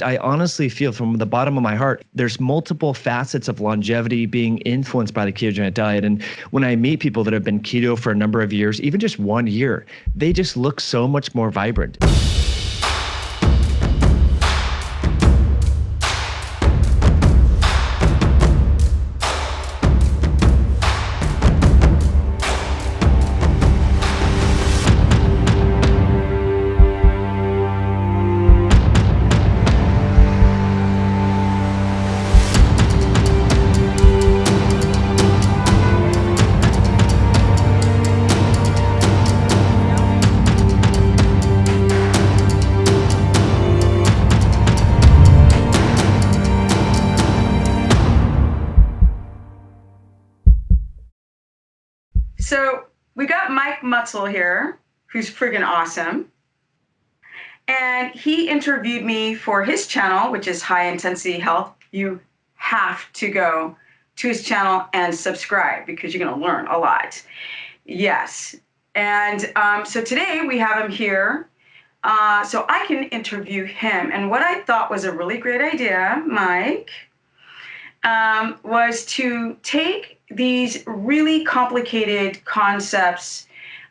I honestly feel from the bottom of my heart, there's multiple facets of longevity being influenced by the ketogenic diet. And when I meet people that have been keto for a number of years, even just 1 year, they just look so much more vibrant. So we got Mike MUTZEL here, who's friggin' awesome. And he interviewed me for his channel, which is High Intensity Health. You have to go to his channel and subscribe because you're going to learn a lot. Yes. And so today we have him here so I can interview him. And what I thought was a really great idea, Mike, was to take these really complicated concepts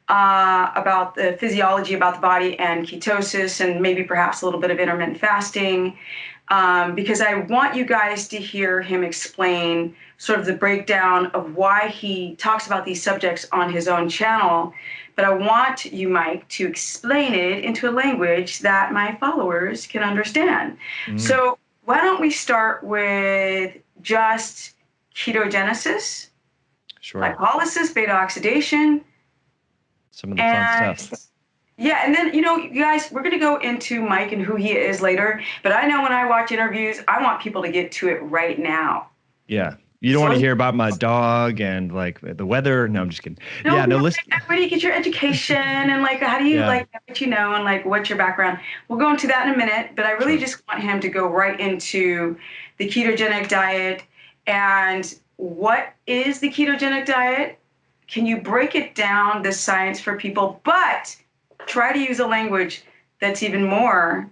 about the physiology about the body and ketosis and maybe perhaps a little bit of intermittent fasting, because I want you guys to hear him explain sort of the breakdown of why he talks about these subjects on his own channel. But I want you, Mike, to explain it into a language that my followers can understand. So why don't we start with just ketogenesis, lipolysis, beta oxidation, some of the fun stuff. Yeah, and then, you guys, we're going to go into Mike and who he is later, but I know when I watch interviews, I want people to get to it right now. Yeah. You don't want to hear about my dog and like the weather. No, I'm just kidding. No, listen. Where do you get your education and like how do you like what you know and like what's your background? We'll go into that in a minute, but I really just want him to go right into the ketogenic diet and what is the ketogenic diet? Can you break it down, the science for people, but try to use a language that's even more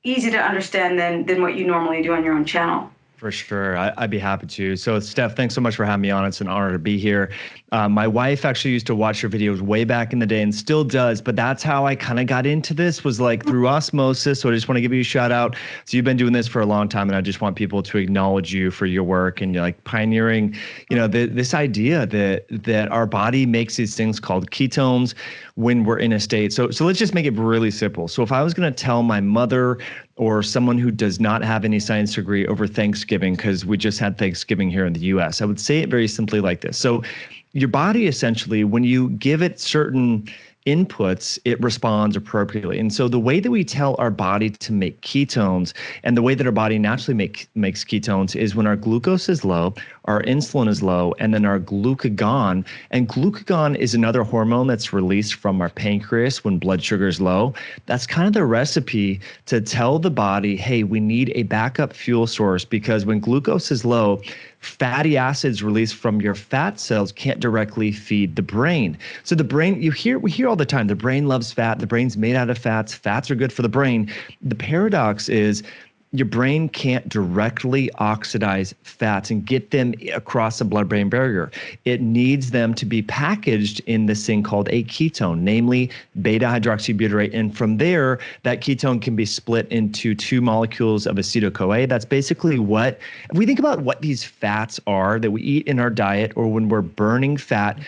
easy to understand than what you normally do on your own channel. For sure. I'd be happy to. So Steph, thanks so much for having me on. It's an honor to be here. My wife actually used to watch your videos way back in the day and still does, but that's how I kind of got into this was like through osmosis. So I just want to give you a shout out. So you've been doing this for a long time and I just want people to acknowledge you for your work and you're like pioneering, this idea that our body makes these things called ketones when we're in a state. So let's just make it really simple. So if I was going to tell my mother or someone who does not have any science degree over Thanksgiving, because we just had Thanksgiving here in the US, I would say it very simply like this. So your body essentially, when you give it certain inputs, it responds appropriately. And so the way that we tell our body to make ketones and the way that our body naturally makes ketones is when our glucose is low, our insulin is low, and then our glucagon. And glucagon is another hormone that's released from our pancreas when blood sugar is low. That's kind of the recipe to tell the body, hey, we need a backup fuel source because when glucose is low, fatty acids released from your fat cells can't directly feed the brain. So the brain, we hear all the time, the brain loves fat, the brain's made out of fats, fats are good for the brain. The paradox is your brain can't directly oxidize fats and get them across the blood-brain barrier. It needs them to be packaged in this thing called a ketone, namely beta-hydroxybutyrate. And from there, that ketone can be split into two molecules of acetyl-CoA. That's basically if we think about what these fats are that we eat in our diet or when we're burning fat,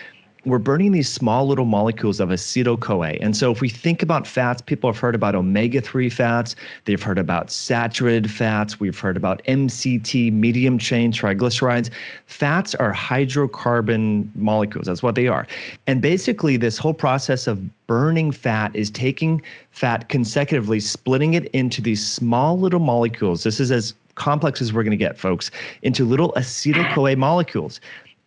we're burning these small little molecules of acetyl-CoA. And so if we think about fats, people have heard about omega-3 fats. They've heard about saturated fats. We've heard about MCT, medium chain triglycerides. Fats are hydrocarbon molecules. That's what they are. And basically this whole process of burning fat is taking fat consecutively, splitting it into these small little molecules. This is as complex as we're going to get, folks, into little acetyl-CoA molecules.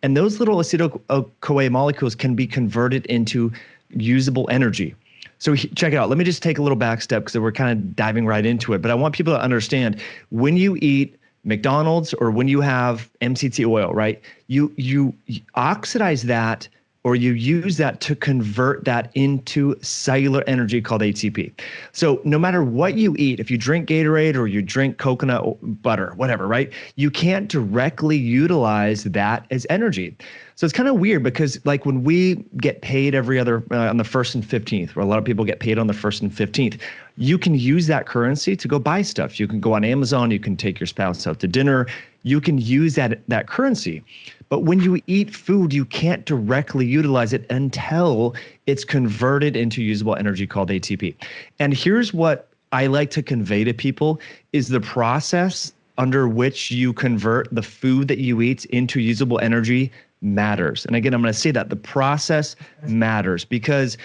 And those little acetyl-CoA molecules can be converted into usable energy. So check it out. Let me just take a little back step because we're kind of diving right into it. But I want people to understand when you eat McDonald's or when you have MCT oil, right? You oxidize that or you use that to convert that into cellular energy called ATP. So no matter what you eat, if you drink Gatorade or you drink coconut butter, whatever, right? You can't directly utilize that as energy. So it's kind of weird because like when we get paid every other on the 1st and 15th, where a lot of people get paid on the 1st and 15th, you can use that currency to go buy stuff. You can go on Amazon, you can take your spouse out to dinner, you can use that currency. But when you eat food, you can't directly utilize it until it's converted into usable energy called ATP. And here's what I like to convey to people is the process under which you convert the food that you eat into usable energy matters. And again, I'm going to say that the process matters because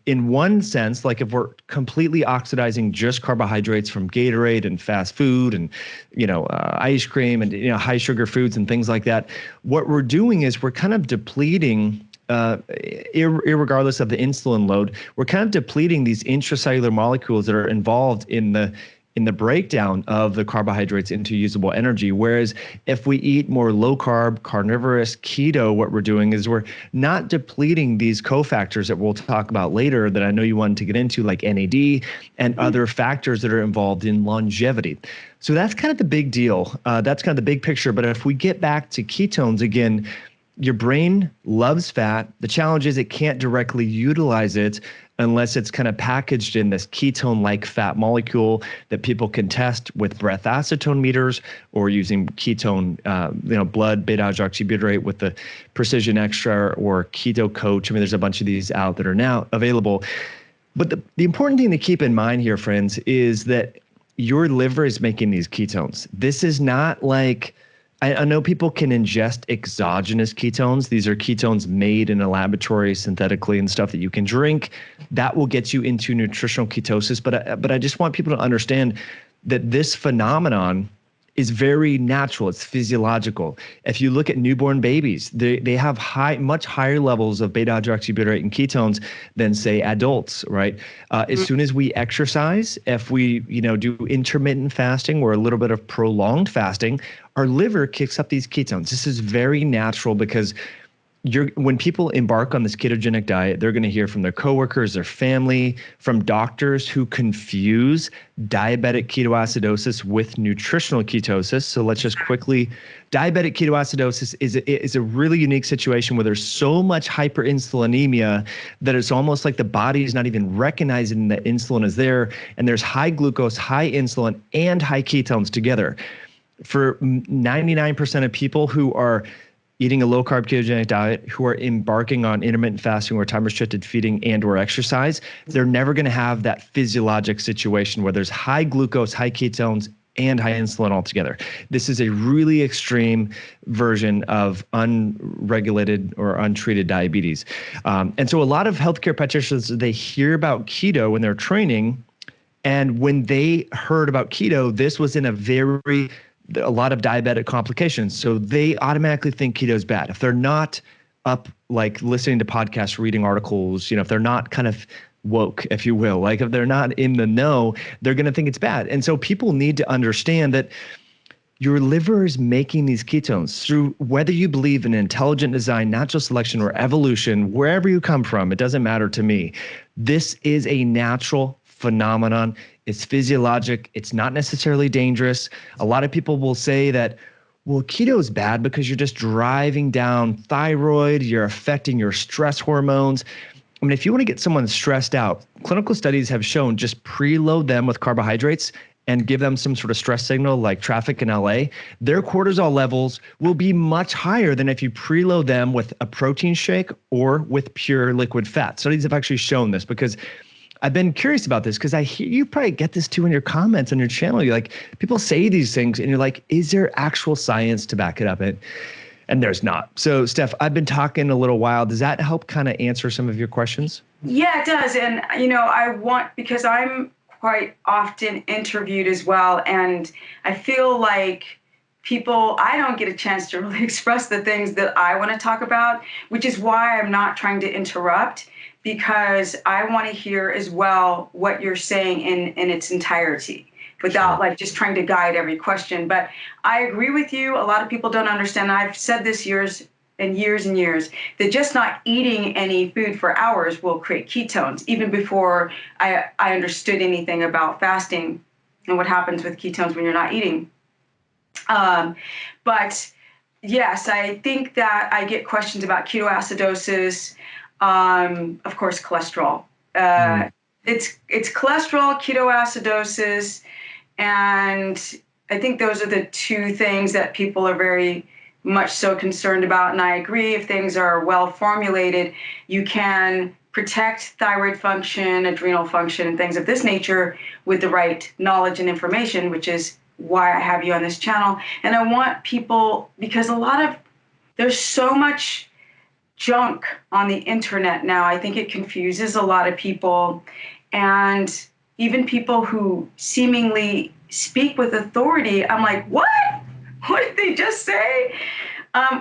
in one sense, like if we're completely oxidizing just carbohydrates from Gatorade and fast food and, ice cream and, high sugar foods and things like that, what we're doing is we're kind of depleting irregardless of the insulin load, we're kind of depleting these intracellular molecules that are involved in the breakdown of the carbohydrates into usable energy. Whereas if we eat more low carb, carnivorous, keto, what we're doing is we're not depleting these cofactors that we'll talk about later that I know you wanted to get into, like NAD and other factors that are involved in longevity. So that's kind of the big deal. That's kind of the big picture. But if we get back to ketones again, your brain loves fat. The challenge is it can't directly utilize it unless it's kind of packaged in this ketone-like fat molecule that people can test with breath acetone meters or using ketone, blood beta-hydroxybutyrate with the Precision Extra or Keto Coach. I mean, there's a bunch of these out that are now available. But the important thing to keep in mind here, friends, is that your liver is making these ketones. This is not like... I know people can ingest exogenous ketones. These are ketones made in a laboratory synthetically and stuff that you can drink. That will get you into nutritional ketosis. But I just want people to understand that this phenomenon is very natural. It's physiological. If you look at newborn babies, they have much higher levels of beta-hydroxybutyrate and ketones than, say, adults, right? As soon as we exercise, if we do intermittent fasting or a little bit of prolonged fasting, our liver kicks up these ketones. This is very natural because when people embark on this ketogenic diet, they're going to hear from their coworkers, their family, from doctors who confuse diabetic ketoacidosis with nutritional ketosis. So let's just quickly, diabetic ketoacidosis is a really unique situation where there's so much hyperinsulinemia that it's almost like the body is not even recognizing that insulin is there, and there's high glucose, high insulin, and high ketones together. For 99% of people who are eating a low-carb ketogenic diet, who are embarking on intermittent fasting or time-restricted feeding and or exercise, they're never going to have that physiologic situation where there's high glucose, high ketones, and high insulin altogether. This is a really extreme version of unregulated or untreated diabetes. And so a lot of healthcare practitioners, they hear about keto when they're training, and when they heard about keto, this was in a lot of diabetic complications. So they automatically think keto is bad. If they're not up, like listening to podcasts, reading articles, if they're not kind of woke, if you will, like if they're not in the know, they're going to think it's bad. And so people need to understand that your liver is making these ketones through whether you believe in intelligent design, natural selection, or evolution, wherever you come from, it doesn't matter to me. This is a natural phenomenon. It's physiologic. It's not necessarily dangerous. A lot of people will say that, well, keto is bad because you're just driving down thyroid, you're affecting your stress hormones. I mean, if you want to get someone stressed out, clinical studies have shown just preload them with carbohydrates and give them some sort of stress signal like traffic in LA, their cortisol levels will be much higher than if you preload them with a protein shake or with pure liquid fat. Studies have actually shown this because I've been curious about this because I hear you probably get this too in your comments on your channel. You're like, people say these things and you're like, is there actual science to back it up? And there's not. So Steph, I've been talking a little while. Does that help kind of answer some of your questions? Yeah, it does. And, because I'm quite often interviewed as well. And I feel like I don't get a chance to really express the things that I want to talk about, which is why I'm not trying to interrupt, because I want to hear as well what you're saying in its entirety without just trying to guide every question. But I agree with you. A lot of people don't understand. I've said this and years, that just not eating any food for hours will create ketones, even before I understood anything about fasting and what happens with ketones when you're not eating. But yes, I think that I get questions about ketoacidosis, of course, cholesterol. It's cholesterol, ketoacidosis, and I think those are the two things that people are very much so concerned about. And I agree, if things are well formulated, you can protect thyroid function, adrenal function, and things of this nature with the right knowledge and information, which is why I have you on this channel. And I want people, because there's so much junk on the internet now. I think it confuses a lot of people, and even people who seemingly speak with authority. I'm like, what? What did they just say?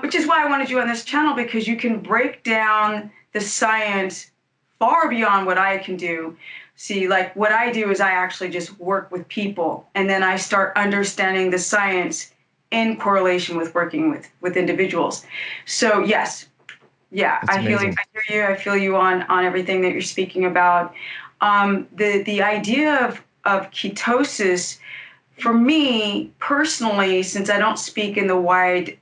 Which is why I wanted you on this channel, because you can break down the science far beyond what I can do. See, like what I do is I actually just work with people, and then I start understanding the science in correlation with working with individuals. So yes, yeah, I hear you. I feel you on everything that you're speaking about. The idea of ketosis, for me personally, since I don't speak in the wide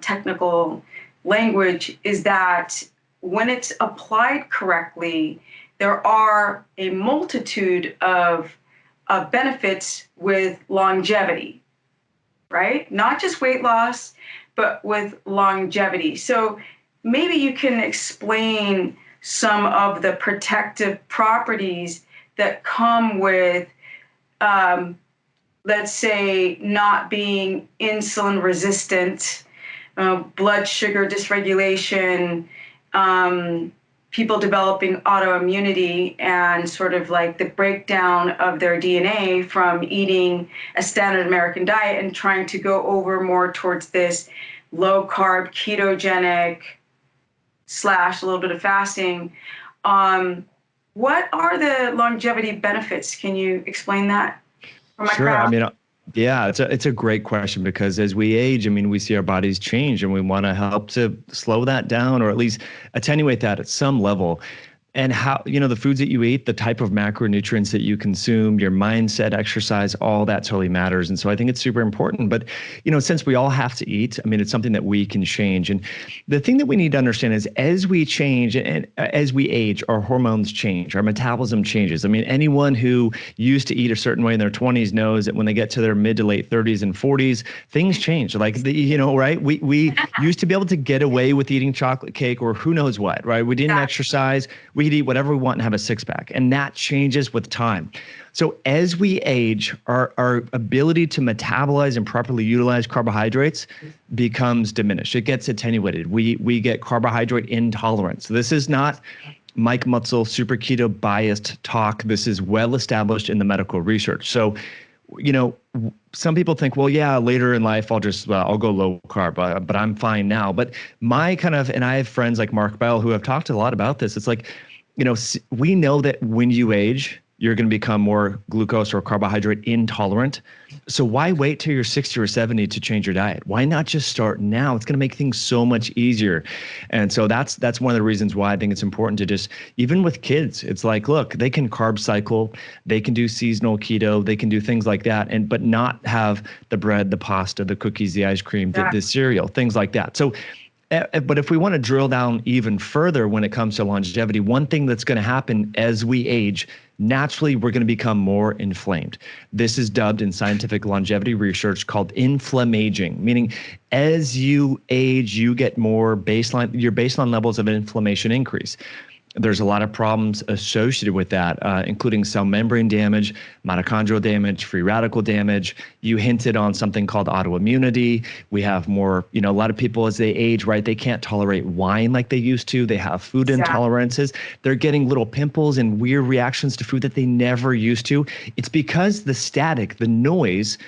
technical language, is that when it's applied correctly, there are a multitude of benefits with longevity, right? Not just weight loss, but with longevity. So maybe you can explain some of the protective properties that come with, let's say, not being insulin resistant, blood sugar dysregulation, people developing autoimmunity, and sort of like the breakdown of their DNA from eating a standard American diet and trying to go over more towards this low carb, ketogenic / a little bit of fasting. What are the longevity benefits? Can you explain that for my Sure. crowd? I mean, yeah, it's a great question, because as we age, I mean, we see our bodies change, and we want to help to slow that down, or at least attenuate that at some level. And how, the foods that you eat, the type of macronutrients that you consume, your mindset, exercise, all that totally matters. And so I think it's super important. But, since we all have to eat, I mean, it's something that we can change. And the thing that we need to understand is, as we change and as we age, our hormones change, our metabolism changes. I mean, anyone who used to eat a certain way in their 20s knows that when they get to their mid to late 30s and 40s, things change. Like, right? We used to be able to get away with eating chocolate cake or who knows what, right? We didn't exercise. We could eat whatever we want and have a six-pack, and that changes with time. So as we age, our ability to metabolize and properly utilize carbohydrates becomes diminished. It gets attenuated. We get carbohydrate intolerance. So this is not Mike MUTZEL super keto biased talk. This is well established in the medical research. So, some people think, well, yeah, later in life, I'll go low carb, but I'm fine now. But and I have friends like Mark Bell who have talked a lot about this. It's like, we know that when you age, you're going to become more glucose or carbohydrate intolerant. So why wait till you're 60 or 70 to change your diet? Why not just start now? It's going to make things so much easier. And so that's one of the reasons why I think it's important to just, even with kids, it's like, look, they can carb cycle, they can do seasonal keto, they can do things like that, but not have the bread, the pasta, the cookies, the ice cream, the cereal, things like that. So but if we want to drill down even further when it comes to longevity, one thing that's going to happen as we age, naturally, we're going to become more inflamed. This is dubbed in scientific longevity research called inflammaging, meaning as you age, you get more your baseline levels of inflammation increase. There's a lot of problems associated with that, including cell membrane damage, mitochondrial damage, free radical damage. You hinted on something called autoimmunity. We have more, a lot of people as they age, right, they can't tolerate wine like they used to. They have food intolerances. They're getting little pimples and weird reactions to food that they never used to. It's because the static, the noise,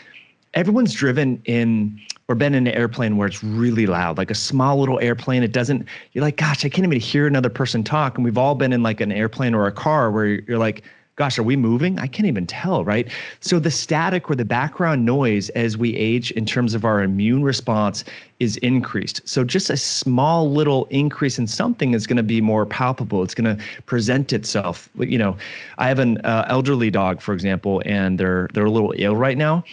everyone's driven in or been in an airplane where it's really loud, like a small little airplane. You're like, gosh, I can't even hear another person talk. And we've all been in like an airplane or a car where you're like, gosh, are we moving? I can't even tell, right? So the static or the background noise as we age in terms of our immune response is increased. So just a small little increase in something is going to be more palpable. It's going to present itself. I have an elderly dog, for example, and they're a little ill right now.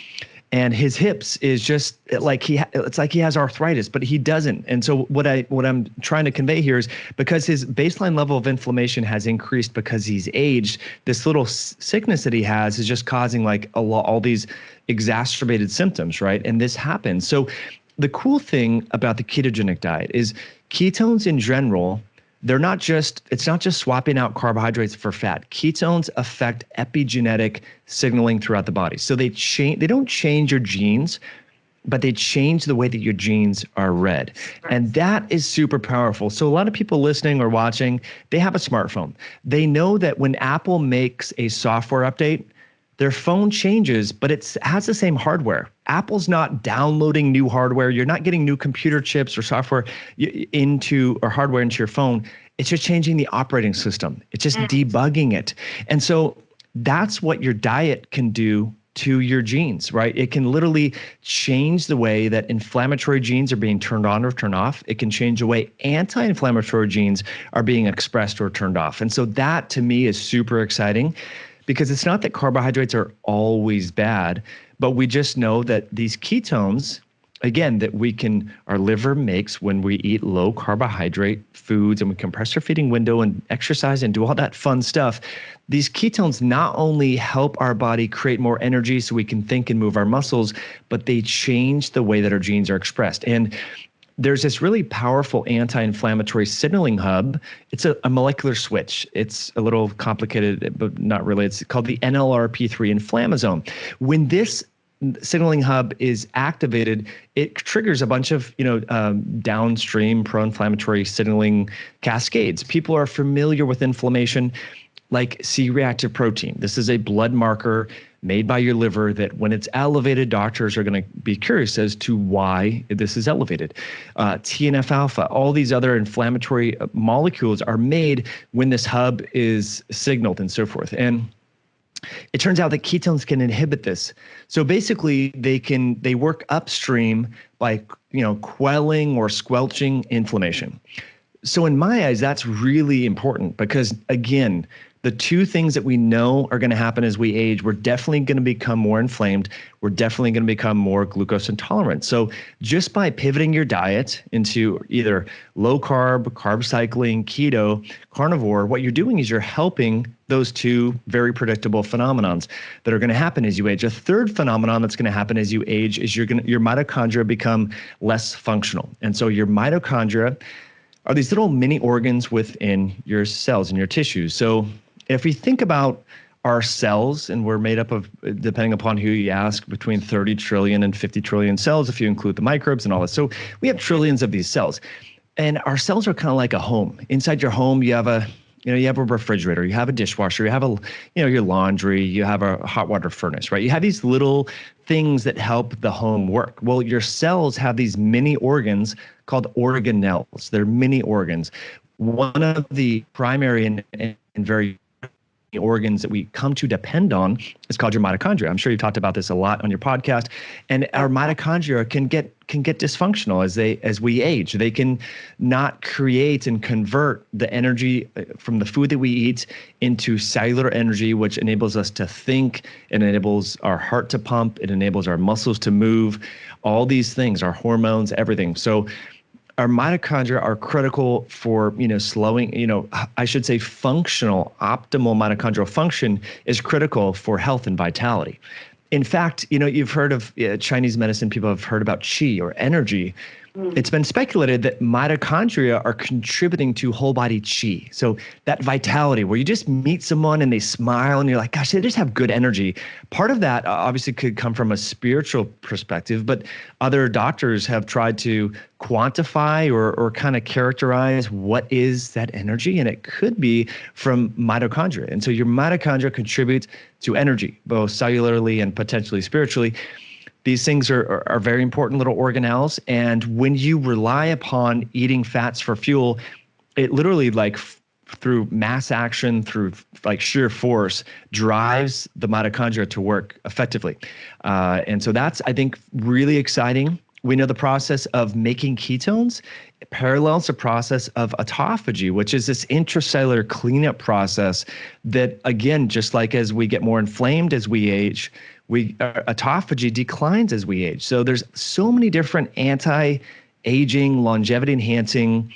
And his hips is just like it's like he has arthritis, but he doesn't. And so what I'm trying to convey here is because his baseline level of inflammation has increased because he's aged, this little sickness that he has is just causing like all these exacerbated symptoms, right? And this happens. So the cool thing about the ketogenic diet is ketones in general, it's not just swapping out carbohydrates for fat. Ketones affect epigenetic signaling throughout the body. So they don't change your genes, but they change the way that your genes are read. And that is super powerful. So a lot of people listening or watching, they have a smartphone. They know that when Apple makes a software update, their phone changes, but it has the same hardware. Apple's not downloading new hardware. You're not getting new computer chips or software or hardware into your phone. It's just changing the operating system. It's just debugging it. And so that's what your diet can do to your genes, right? It can literally change the way that inflammatory genes are being turned on or turned off. It can change the way anti-inflammatory genes are being expressed or turned off. And so that to me is super exciting, because it's not that carbohydrates are always bad, but we just know that these ketones, again, our liver makes when we eat low carbohydrate foods and we compress our feeding window and exercise and do all that fun stuff. These ketones not only help our body create more energy so we can think and move our muscles, but they change the way that our genes are expressed. And there's this really powerful anti-inflammatory signaling hub. It's a molecular switch. It's a little complicated, but not really. It's called the NLRP3 inflammasome. When this signaling hub is activated, it triggers a bunch of downstream pro-inflammatory signaling cascades. People are familiar with inflammation, like C-reactive protein. This is a blood marker made by your liver that when it's elevated, doctors are going to be curious as to why this is elevated. TNF alpha, all these other inflammatory molecules are made when this hub is signaled and so forth. And it turns out that ketones can inhibit this. So basically they work upstream by quelling or squelching inflammation. So in my eyes, that's really important because, again, the two things that we know are going to happen as we age, we're definitely going to become more inflamed. We're definitely going to become more glucose intolerant. So just by pivoting your diet into either low carb, carb cycling, keto, carnivore, what you're doing is you're helping those two very predictable phenomenons that are going to happen as you age. A third phenomenon that's going to happen as you age is your mitochondria become less functional. And so your mitochondria are these little mini organs within your cells and your tissues. So if we think about our cells, and we're made up of, depending upon who you ask, between 30 trillion and 50 trillion cells, if you include the microbes and all this. So we have trillions of these cells. And our cells are kind of like a home. Inside your home, you have a refrigerator, you have a dishwasher, you have your laundry, you have a hot water furnace, right? You have these little things that help the home work. Well, your cells have these mini organs called organelles. They're mini organs. One of the primary and very organs that we come to depend on is called your mitochondria. I'm sure you've talked about this a lot on your podcast. And our mitochondria can get dysfunctional as we age. They can not create and convert the energy from the food that we eat into cellular energy, which enables us to think. It enables our heart to pump. It enables our muscles to move. All these things, our hormones, everything. So our mitochondria are critical for, slowing, I should say functional, optimal mitochondrial function is critical for health and vitality. In fact, you've heard of Chinese medicine, people have heard about qi or energy. It's been speculated that mitochondria are contributing to whole body qi. So that vitality where you just meet someone and they smile and you're like, gosh, they just have good energy. Part of that obviously could come from a spiritual perspective, but other doctors have tried to quantify or kind of characterize what is that energy. And it could be from mitochondria. And so your mitochondria contributes to energy, both cellularly and potentially spiritually. These things are very important little organelles. And when you rely upon eating fats for fuel, it literally through mass action, through like sheer force, drives the mitochondria to work effectively. And so that's, I think, really exciting. We know the process of making ketones parallels the process of autophagy, which is this intracellular cleanup process that, again, just like as we get more inflamed as we age, autophagy declines as we age. So there's so many different anti-aging, longevity-enhancing,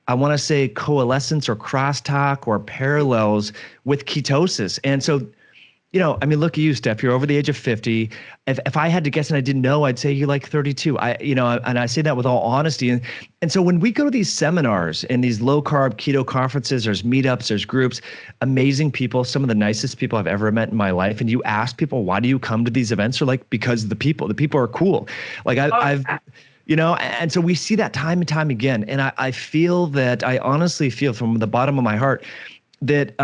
I want to say coalescence or crosstalk or parallels with ketosis. And so, I mean, look at you, Steph, you're over the age of 50. If I had to guess and I didn't know, I'd say you're like 32. And I say that with all honesty. And so when we go to these seminars and these low carb keto conferences, there's meetups, there's groups, amazing people, some of the nicest people I've ever met in my life. And you ask people, why do you come to these events? They're like, because the people are cool. Like and so we see that time and time again. And I honestly feel from the bottom of my heart that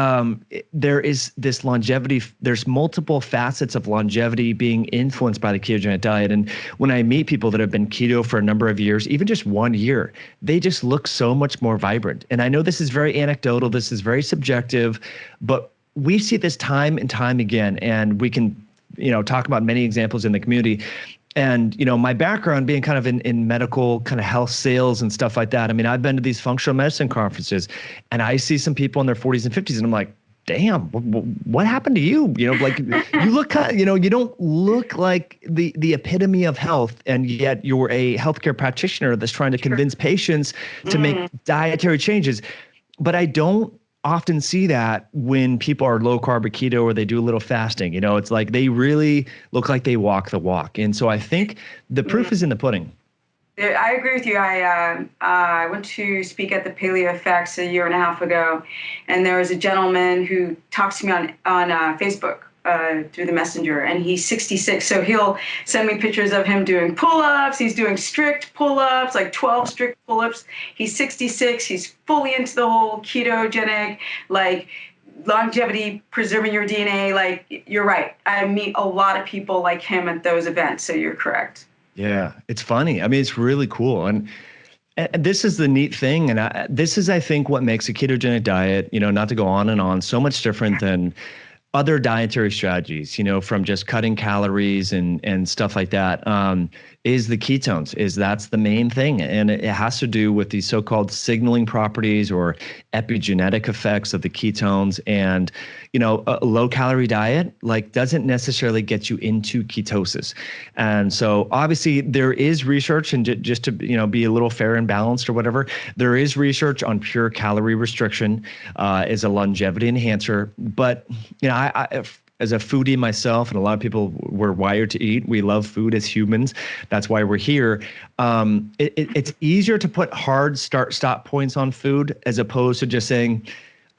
there is this longevity, there's multiple facets of longevity being influenced by the ketogenic diet. And when I meet people that have been keto for a number of years, even just 1 year, they just look so much more vibrant. And I know this is very anecdotal, this is very subjective, but we see this time and time again. And we can, talk about many examples in the community. And, my background being kind of in medical kind of health sales and stuff like that. I mean, I've been to these functional medicine conferences and I see some people in their 40s and 50s and I'm like, damn, what happened to you? You look kind of, you don't look like the epitome of health. And yet you're a healthcare practitioner that's trying to convince patients to make dietary changes. But I don't often see that when people are low carb or keto or they do a little fasting. It's like they really look like they walk the walk. And so I think the proof is in the pudding. I agree with you. I went to speak at the Paleo Effects a year and a half ago, and there was a gentleman who talks to me on Facebook through the messenger, and he's 66. So he'll send me pictures of him doing pull-ups. He's doing strict pull-ups, like 12 strict pull-ups. He's 66. He's fully into the whole ketogenic, like longevity, preserving your DNA. Like, you're right. I meet a lot of people like him at those events. So you're correct. Yeah, it's funny. I mean, it's really cool. And this is the neat thing. And this is, I think, what makes a ketogenic diet, not to go on and on, so much different than other dietary strategies, from just cutting calories and stuff like that, is the ketones. That's the main thing. And it has to do with these so-called signaling properties or epigenetic effects of the ketones. And, a low calorie diet, doesn't necessarily get you into ketosis. And so obviously there is research, and just to, be a little fair and balanced or whatever, there is research on pure calorie restriction as a longevity enhancer. But, I as a foodie myself, and a lot of people, we're wired to eat. We love food as humans. That's why we're here. It's easier to put hard stop points on food as opposed to just saying,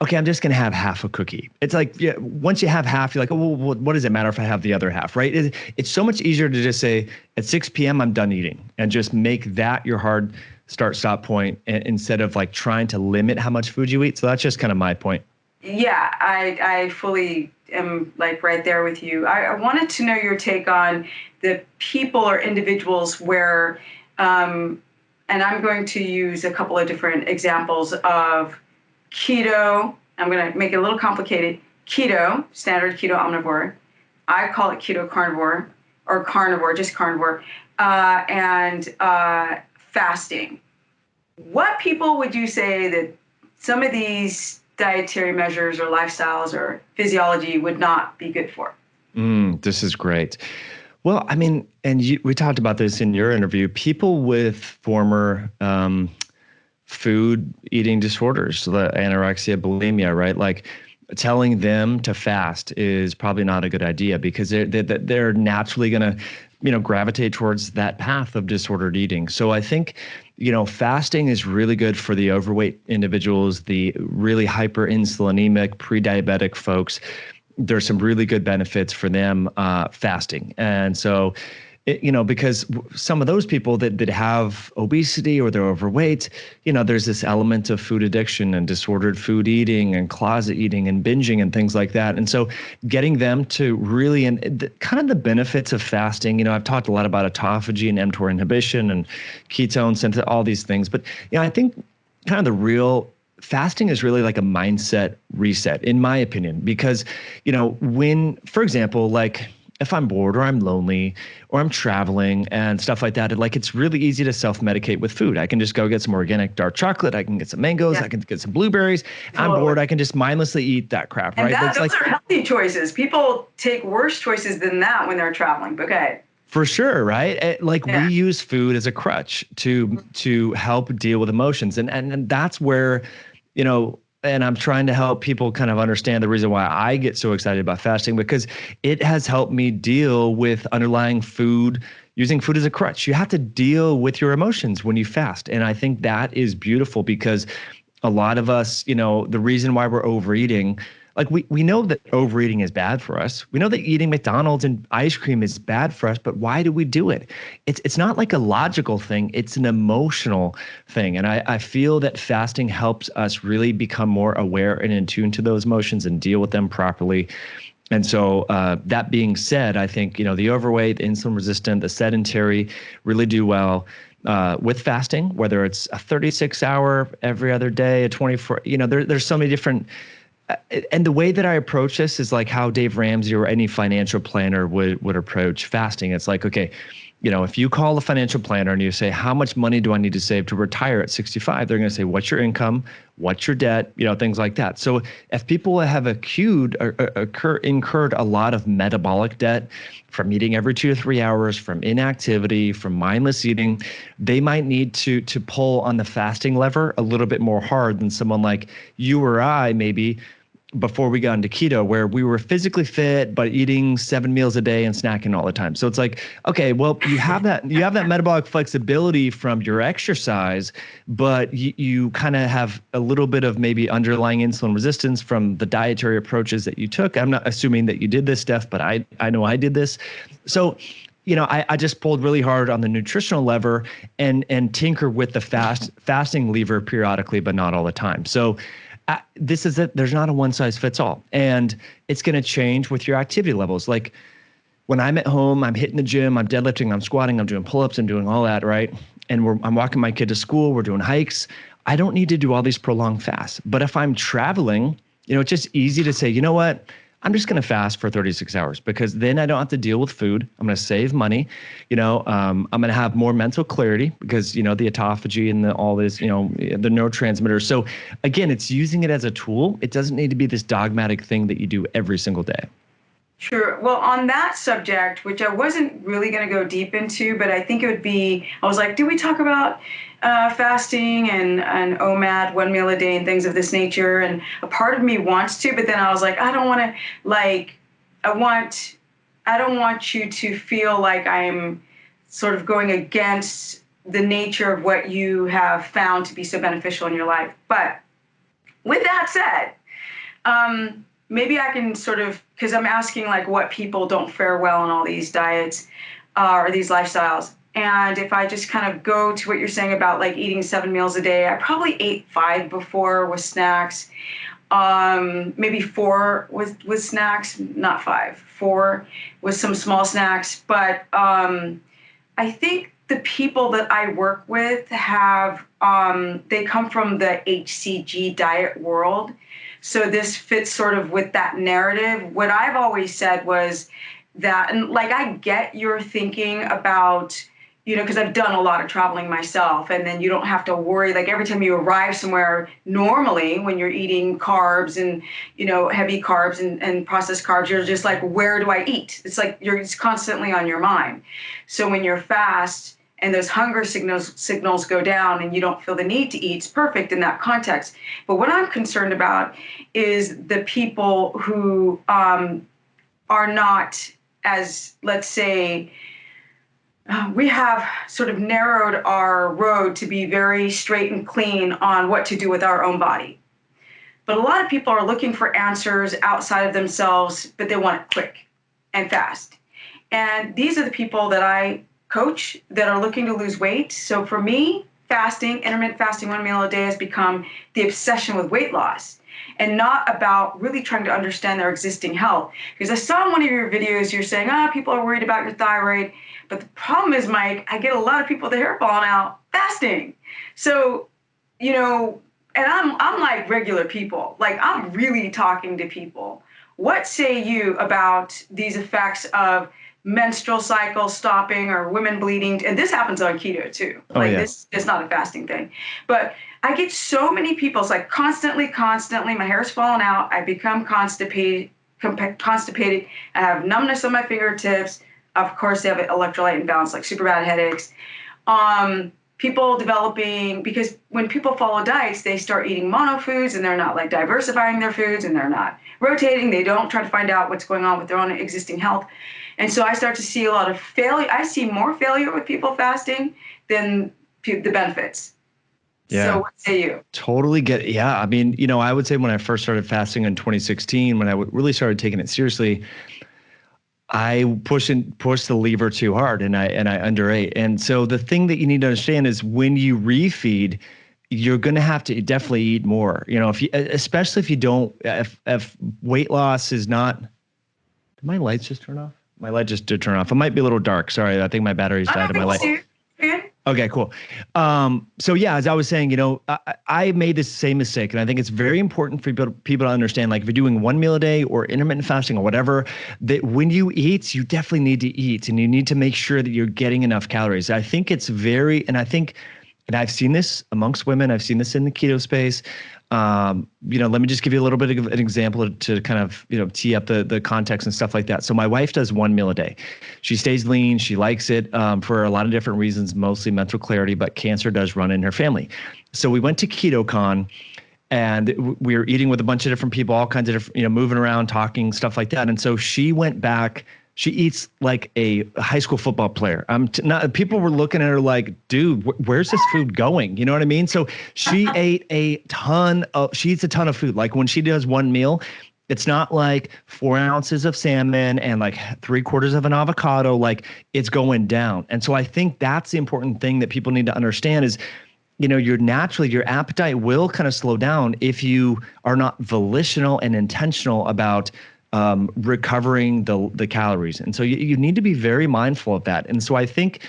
okay, I'm just going to have half a cookie. It's like, once you have half, you're like, oh, well, what does it matter if I have the other half, right? It's so much easier to just say at 6 p.m. I'm done eating, and just make that your hard stop point instead of trying to limit how much food you eat. So that's just kind of my point. Yeah, I fully am right there with you. I wanted to know your take on the people or individuals where, and I'm going to use a couple of different examples of keto. I'm going to make it a little complicated. Keto, standard keto omnivore. I call it keto carnivore, or carnivore, just carnivore, and fasting. What people would you say that some of these dietary measures or lifestyles or physiology would not be good for? This is great. Well, I mean, and we talked about this in your interview, people with former food eating disorders, the anorexia, bulimia, right? Telling them to fast is probably not a good idea, because they're naturally going to, gravitate towards that path of disordered eating. So I think, fasting is really good for the overweight individuals, the really hyperinsulinemic, pre-diabetic folks. There's some really good benefits for them fasting. And so, because some of those people that have obesity or they're overweight, there's this element of food addiction and disordered food eating and closet eating and binging and things like that. And so getting them to really, and kind of the benefits of fasting, I've talked a lot about autophagy and mTOR inhibition and ketones and all these things, but I think kind of the real fasting is really like a mindset reset, in my opinion, because, when, for example, like if I'm bored or I'm lonely or I'm traveling and stuff like that, it's really easy to self-medicate with food. I can just go get some organic dark chocolate. I can get some mangoes. I can get some blueberries. I'm bored. I can just mindlessly eat that crap, right? And those are healthy choices. People take worse choices than that when they're traveling. Okay. For sure, right? We use food as a crutch to help deal with emotions, and that's where, and I'm trying to help people kind of understand the reason why I get so excited about fasting, because it has helped me deal with underlying using food as a crutch. You have to deal with your emotions when you fast, and I think that is beautiful because a lot of us, the reason why we're overeating. We know that overeating is bad for us. We know that eating McDonald's and ice cream is bad for us, but why do we do it? It's not like a logical thing. It's an emotional thing. And I feel that fasting helps us really become more aware and in tune to those emotions and deal with them properly. And so that being said, I think, the overweight, the insulin resistant, the sedentary really do well with fasting, whether it's a 36-hour every other day, a 24, there's so many different. And the way that I approach this is like how Dave Ramsey or any financial planner would approach fasting. It's like, okay, if you call a financial planner and you say, how much money do I need to save to retire at 65? They're going to say, what's your income? What's your debt? Things like that. So if people have incurred a lot of metabolic debt from eating every 2 to 3 hours, from inactivity, from mindless eating, they might need to pull on the fasting lever a little bit more hard than someone like you or I maybe before we got into keto, where we were physically fit but eating 7 meals a day and snacking all the time. So it's like, okay, well, you have that metabolic flexibility from your exercise, but you kind of have a little bit of maybe underlying insulin resistance from the dietary approaches that you took. I'm not assuming that you did this, Steph, but I know I did this. So I just pulled really hard on the nutritional lever and tinker with the fasting lever periodically, but not all the time. So this is it. There's not a one size fits all, and it's going to change with your activity levels. Like when I'm at home, I'm hitting the gym, I'm deadlifting, I'm squatting, I'm doing pull-ups, I'm doing all that, right? And I'm walking my kid to school, we're doing hikes. I don't need to do all these prolonged fasts. But if I'm traveling, it's just easy to say, you know what? I'm just going to fast for 36 hours because then I don't have to deal with food. I'm going to save money. I'm going to have more mental clarity because, the autophagy and all this, the neurotransmitters. So again, it's using it as a tool. It doesn't need to be this dogmatic thing that you do every single day. Sure. Well, on that subject, which I wasn't really going to go deep into, but I think I was like, do we talk about fasting and OMAD, 1 meal a day, and things of this nature? And a part of me wants to, but then I was like, I don't want you to feel like I'm sort of going against the nature of what you have found to be so beneficial in your life. But with that said, maybe I can sort of, because I'm asking like what people don't fare well on all these diets or these lifestyles. And if I just kind of go to what you're saying about like eating 7 meals a day, I probably ate 5 before with snacks, maybe 4 with snacks, not 5, 4 with some small snacks. But I think the people that I work with have, they come from the HCG diet world. So this fits sort of with that narrative. What I've always said was that, and like I get your thinking about, because I've done a lot of traveling myself, and then you don't have to worry, like every time you arrive somewhere, normally when you're eating carbs and, heavy carbs and processed carbs, you're just like, where do I eat? It's like it's constantly on your mind. So when you're fast, and those hunger signals go down and you don't feel the need to eat, it's perfect in that context. But what I'm concerned about is the people who are not as, let's say, we have sort of narrowed our road to be very straight and clean on what to do with our own body. But a lot of people are looking for answers outside of themselves, but they want it quick and fast. And these are the people that I coach that are looking to lose weight. So for me, intermittent fasting, 1 meal a day has become the obsession with weight loss and not about really trying to understand their existing health. Because I saw in one of your videos, you're saying, people are worried about your thyroid. But the problem is, Mike, I get a lot of people with the hair falling out fasting. So, and I'm like regular people. Like I'm really talking to people. What say you about these effects of menstrual cycle stopping or women bleeding? And this happens on keto too. Oh Like yeah. this is not a fasting thing. But I get so many people, it's like constantly, my hair's falling out. I become constipated. I have numbness on my fingertips. Of course, they have an electrolyte imbalance, like super bad headaches. People developing, because when people follow diets, they start eating mono foods and they're not like diversifying their foods and they're not rotating. They don't try to find out what's going on with their own existing health. And so I start to see a lot of failure. I see more failure with people fasting than the benefits. Yeah. So what say you? Totally get it. Yeah. I mean, I would say when I first started fasting in 2016, when I really started taking it seriously, I pushed the lever too hard and I underate. And so the thing that you need to understand is when you refeed, you're going to have to definitely eat more. Especially if you don't, if weight loss is not, did my lights just turn off? My light just did turn off. It might be a little dark. Sorry. I think my battery's died in my light. Okay, cool. So yeah, as I was saying, I made this same mistake, and I think it's very important for people to understand, like if you're doing one meal a day or intermittent fasting or whatever, that when you eat, you definitely need to eat, and you need to make sure that you're getting enough calories. I think it's and I've seen this amongst women, I've seen this in the keto space. Let me just give you a little bit of an example to kind of, tee up the context and stuff like that. So my wife does one meal a day. She stays lean. She likes it for a lot of different reasons, mostly mental clarity, but cancer does run in her family. So we went to KetoCon and we were eating with a bunch of different people, all kinds of different, moving around, talking, stuff like that. And so she went back. She eats like a high school football player. People were looking at her like, dude, where's this food going? You know what I mean? So she eats a ton of food. Like when she does one meal, it's not like 4 ounces of salmon and like 3/4 of an avocado. Like it's going down. And so I think that's the important thing that people need to understand is, your appetite will kind of slow down if you are not volitional and intentional about recovering the calories. And so you need to be very mindful of that. And so I think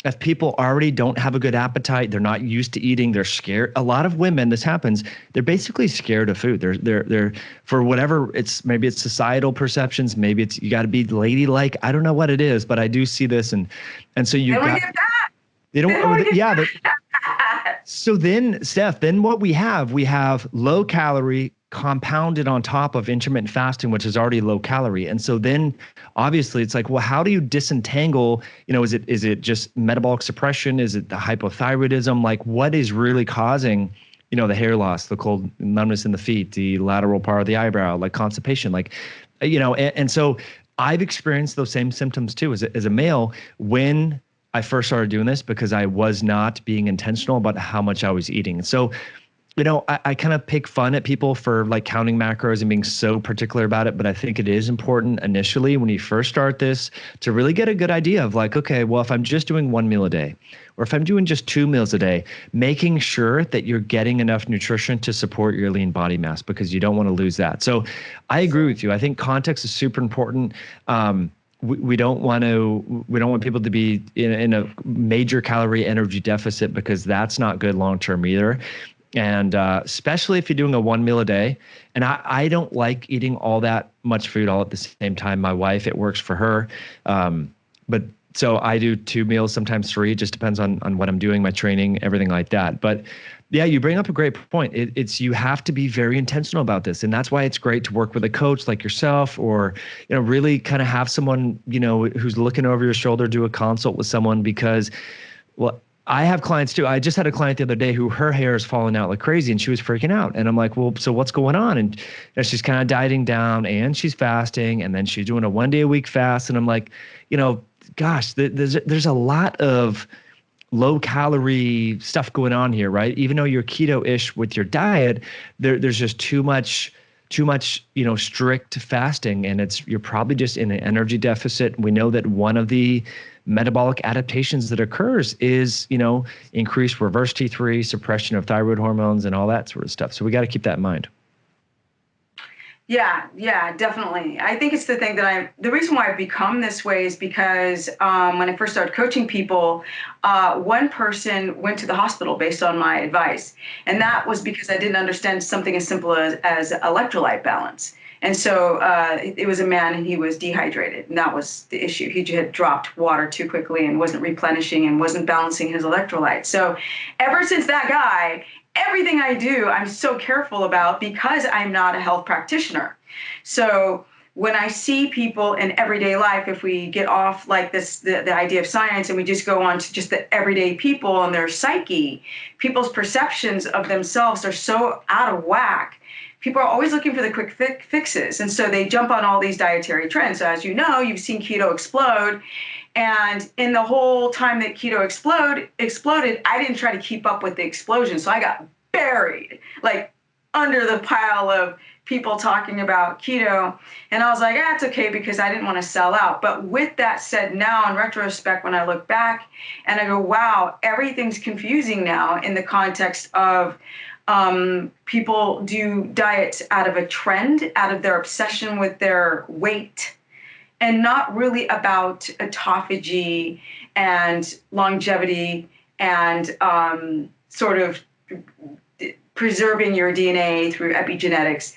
if people already don't have a good appetite, they're not used to eating, they're scared. A lot of women, this happens, they're basically scared of food. They're for whatever, maybe it's societal perceptions, maybe it's, you got to be ladylike. I don't know what it is, but I do see this. And so you got, they don't, yeah. So then, Steph, what we have low calorie compounded on top of intermittent fasting, which is already low calorie. And so then obviously it's like, well, how do you disentangle, is it just metabolic suppression? Is it the hypothyroidism? Like what is really causing, the hair loss, the cold numbness in the feet, the lateral part of the eyebrow, like constipation, like, and so I've experienced those same symptoms too, as a male when I first started doing this, because I was not being intentional about how much I was eating. So I kind of pick fun at people for like counting macros and being so particular about it. But I think it is important initially when you first start this to really get a good idea of like, okay, well, if I'm just doing one meal a day or if I'm doing just 2 meals a day, making sure that you're getting enough nutrition to support your lean body mass, because you don't want to lose that. So I agree with you. I think context is super important. We don't want people to be in a major calorie energy deficit, because that's not good long-term either. And especially if you're doing a 1 meal a day. And I don't like eating all that much food all at the same time. My wife, it works for her. But so I do 2 meals, sometimes 3, it just depends on what I'm doing, my training, everything like that. But yeah, you bring up a great point. You have to be very intentional about this. And that's why it's great to work with a coach like yourself, or, really kind of have someone, who's looking over your shoulder, do a consult with someone, because, well, I have clients too. I just had a client the other day who her hair is falling out like crazy and she was freaking out. And I'm like, well, so what's going on? And she's kind of dieting down and she's fasting, and then she's doing a 1 day a week fast. And I'm like, gosh, there's a lot of low calorie stuff going on here, right? Even though you're keto-ish with your diet, there's just too much, strict fasting, and you're probably just in an energy deficit. We know that one of the metabolic adaptations that occurs is, increased reverse T3, suppression of thyroid hormones and all that sort of stuff. So we got to keep that in mind. Yeah, definitely. I think it's the thing that the reason why I've become this way is because when I first started coaching people, one person went to the hospital based on my advice. And that was because I didn't understand something as simple as electrolyte balance. And so it was a man and he was dehydrated. And that was the issue. He had dropped water too quickly and wasn't replenishing and wasn't balancing his electrolytes. So ever since that guy, everything I do, I'm so careful about because I'm not a health practitioner. So when I see people in everyday life, if we get off like this, the idea of science, and we just go on to just the everyday people and their psyche, people's perceptions of themselves are so out of whack. People are always looking for the quick fixes. And so they jump on all these dietary trends. So as you know, you've seen keto explode. And in the whole time that keto exploded, I didn't try to keep up with the explosion. So I got buried, like under the pile of people talking about keto. And I was like, it's okay because I didn't want to sell out. But with that said, now in retrospect, when I look back and I go, wow, everything's confusing now in the context of people do diets out of a trend, out of their obsession with their weight, and not really about autophagy and longevity and sort of preserving your DNA through epigenetics.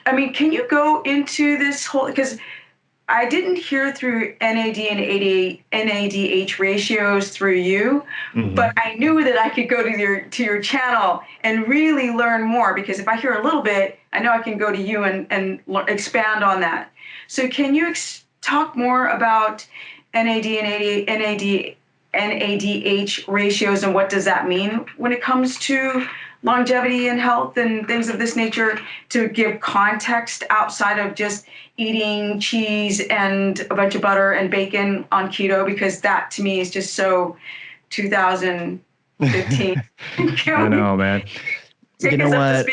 I mean, can you go into this whole, because I didn't hear through NAD and NADH ratios through you, but I knew that I could go to your channel and really learn more, because if I hear a little bit, I know I can go to you and expand on that. So can you talk more about NAD and NADH ratios and what does that mean when it comes to longevity and health and things of this nature, to give context outside of just eating cheese and a bunch of butter and bacon on keto, because that to me is just so 2015. I know, man. You know what?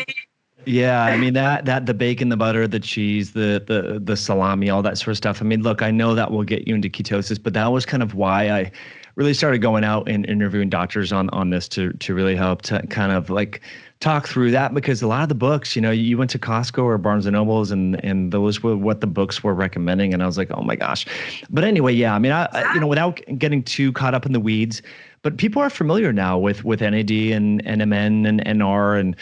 Yeah, I mean that the bacon, the butter, the cheese, the salami, all that sort of stuff. I mean, look, I know that will get you into ketosis, but that was kind of why I really started going out and interviewing doctors on this to really help to kind of like talk through that, because a lot of the books, you know, you went to Costco or Barnes and Nobles and those were what the books were recommending, and I was like, oh my gosh. But anyway, yeah, I mean, I you know, without getting too caught up in the weeds, but people are familiar now with NAD and NMN and NR, and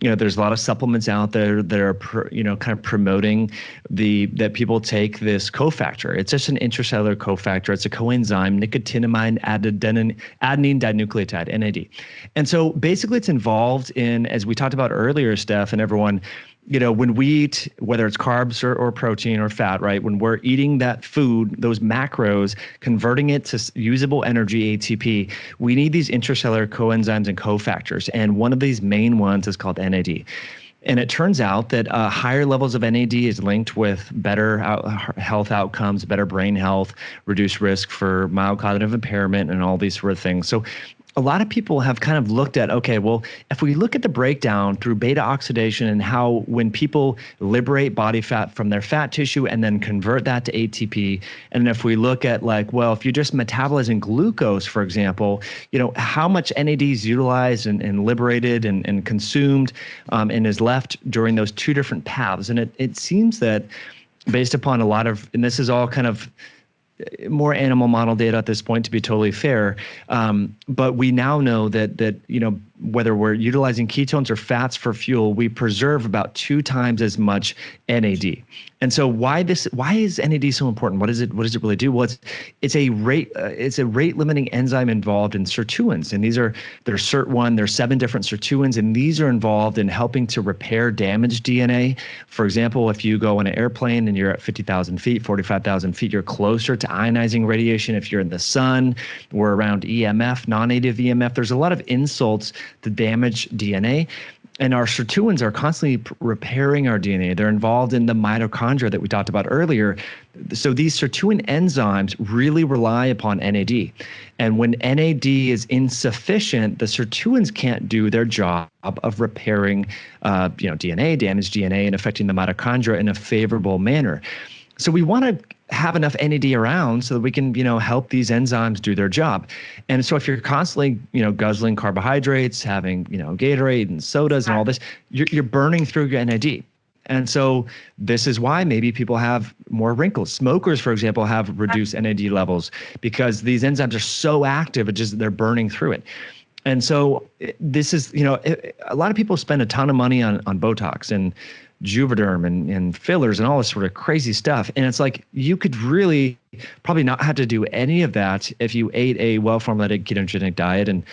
you know, there's a lot of supplements out there that are kind of promoting that people take this cofactor. It's just an intracellular cofactor. It's a coenzyme, nicotinamide adenine dinucleotide, NAD. And so basically it's involved in, as we talked about earlier, Steph and everyone, you know, when we eat, whether it's carbs or protein or fat, right? When we're eating that food, those macros, converting it to usable energy, ATP, we need these intracellular coenzymes and cofactors. And one of these main ones is called NAD. And it turns out that higher levels of NAD is linked with better health outcomes, better brain health, reduced risk for mild cognitive impairment, and all these sort of things. So a lot of people have kind of looked at, okay, well, if we look at the breakdown through beta oxidation and how when people liberate body fat from their fat tissue and then convert that to ATP, and if we look at like, well, if you're just metabolizing glucose, for example, you know, how much NAD is utilized and liberated and consumed and is left during those two different paths. And it seems that based upon a lot of, and this is all kind of more animal model data at this point, to be totally fair. But we now know that you know, whether we're utilizing ketones or fats for fuel, we preserve about 2 times as much NAD. And so why is NAD so important? What does it really do? Well, it's a rate limiting enzyme involved in sirtuins. And there's SIRT1, there's 7 different sirtuins, and these are involved in helping to repair damaged DNA. For example, if you go on an airplane and you're at 50,000 feet, 45,000 feet, you're closer to ionizing radiation. If you're in the sun, we're around EMF, non-native EMF. There's a lot of insults to damage DNA. And our sirtuins are constantly repairing our DNA. They're involved in the mitochondria that we talked about earlier. So these sirtuin enzymes really rely upon NAD. And when NAD is insufficient, the sirtuins can't do their job of repairing DNA, damaged DNA, and affecting the mitochondria in a favorable manner. So we want to have enough NAD around so that we can, help these enzymes do their job. And so if you're constantly, guzzling carbohydrates, having, Gatorade and sodas and all this, you're burning through your NAD. And so this is why maybe people have more wrinkles. Smokers, for example, have reduced NAD levels because these enzymes are so active, they're burning through it. And so this is, a lot of people spend a ton of money on Botox and Juvederm and fillers and all this sort of crazy stuff. And it's like, you could really probably not have to do any of that if you ate a well-formulated ketogenic diet and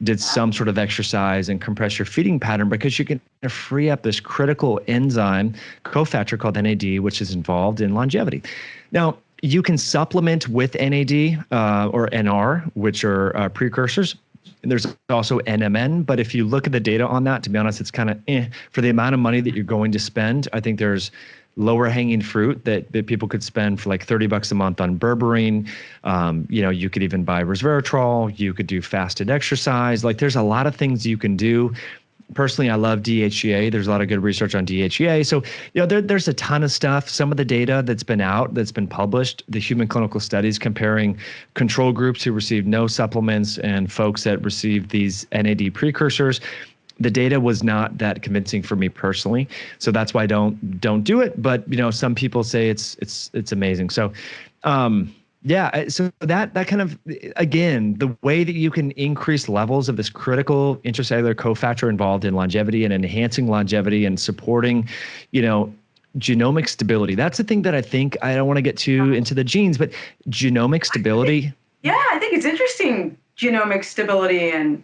did some sort of exercise and compress your feeding pattern, because you can free up this critical enzyme cofactor called NAD, which is involved in longevity. Now, you can supplement with NAD or NR, which are precursors. There's also NMN, but if you look at the data on that, to be honest, it's kind of for the amount of money that you're going to spend. I think there's lower hanging fruit that people could spend for like $30 a month on berberine. You could even buy resveratrol. You could do fasted exercise. Like, there's a lot of things you can do. Personally, I love DHEA. There's a lot of good research on DHEA. So, there's a ton of stuff. Some of the data that's been published, the human clinical studies comparing control groups who received no supplements and folks that received these NAD precursors, the data was not that convincing for me personally. So that's why I don't do it. But, some people say it's amazing. So, yeah, so that kind of, again, the way that you can increase levels of this critical intracellular cofactor involved in longevity and enhancing longevity and supporting, genomic stability. That's the thing that I think, I don't want to get too into the genes, but genomic stability. I think it's interesting, genomic stability, and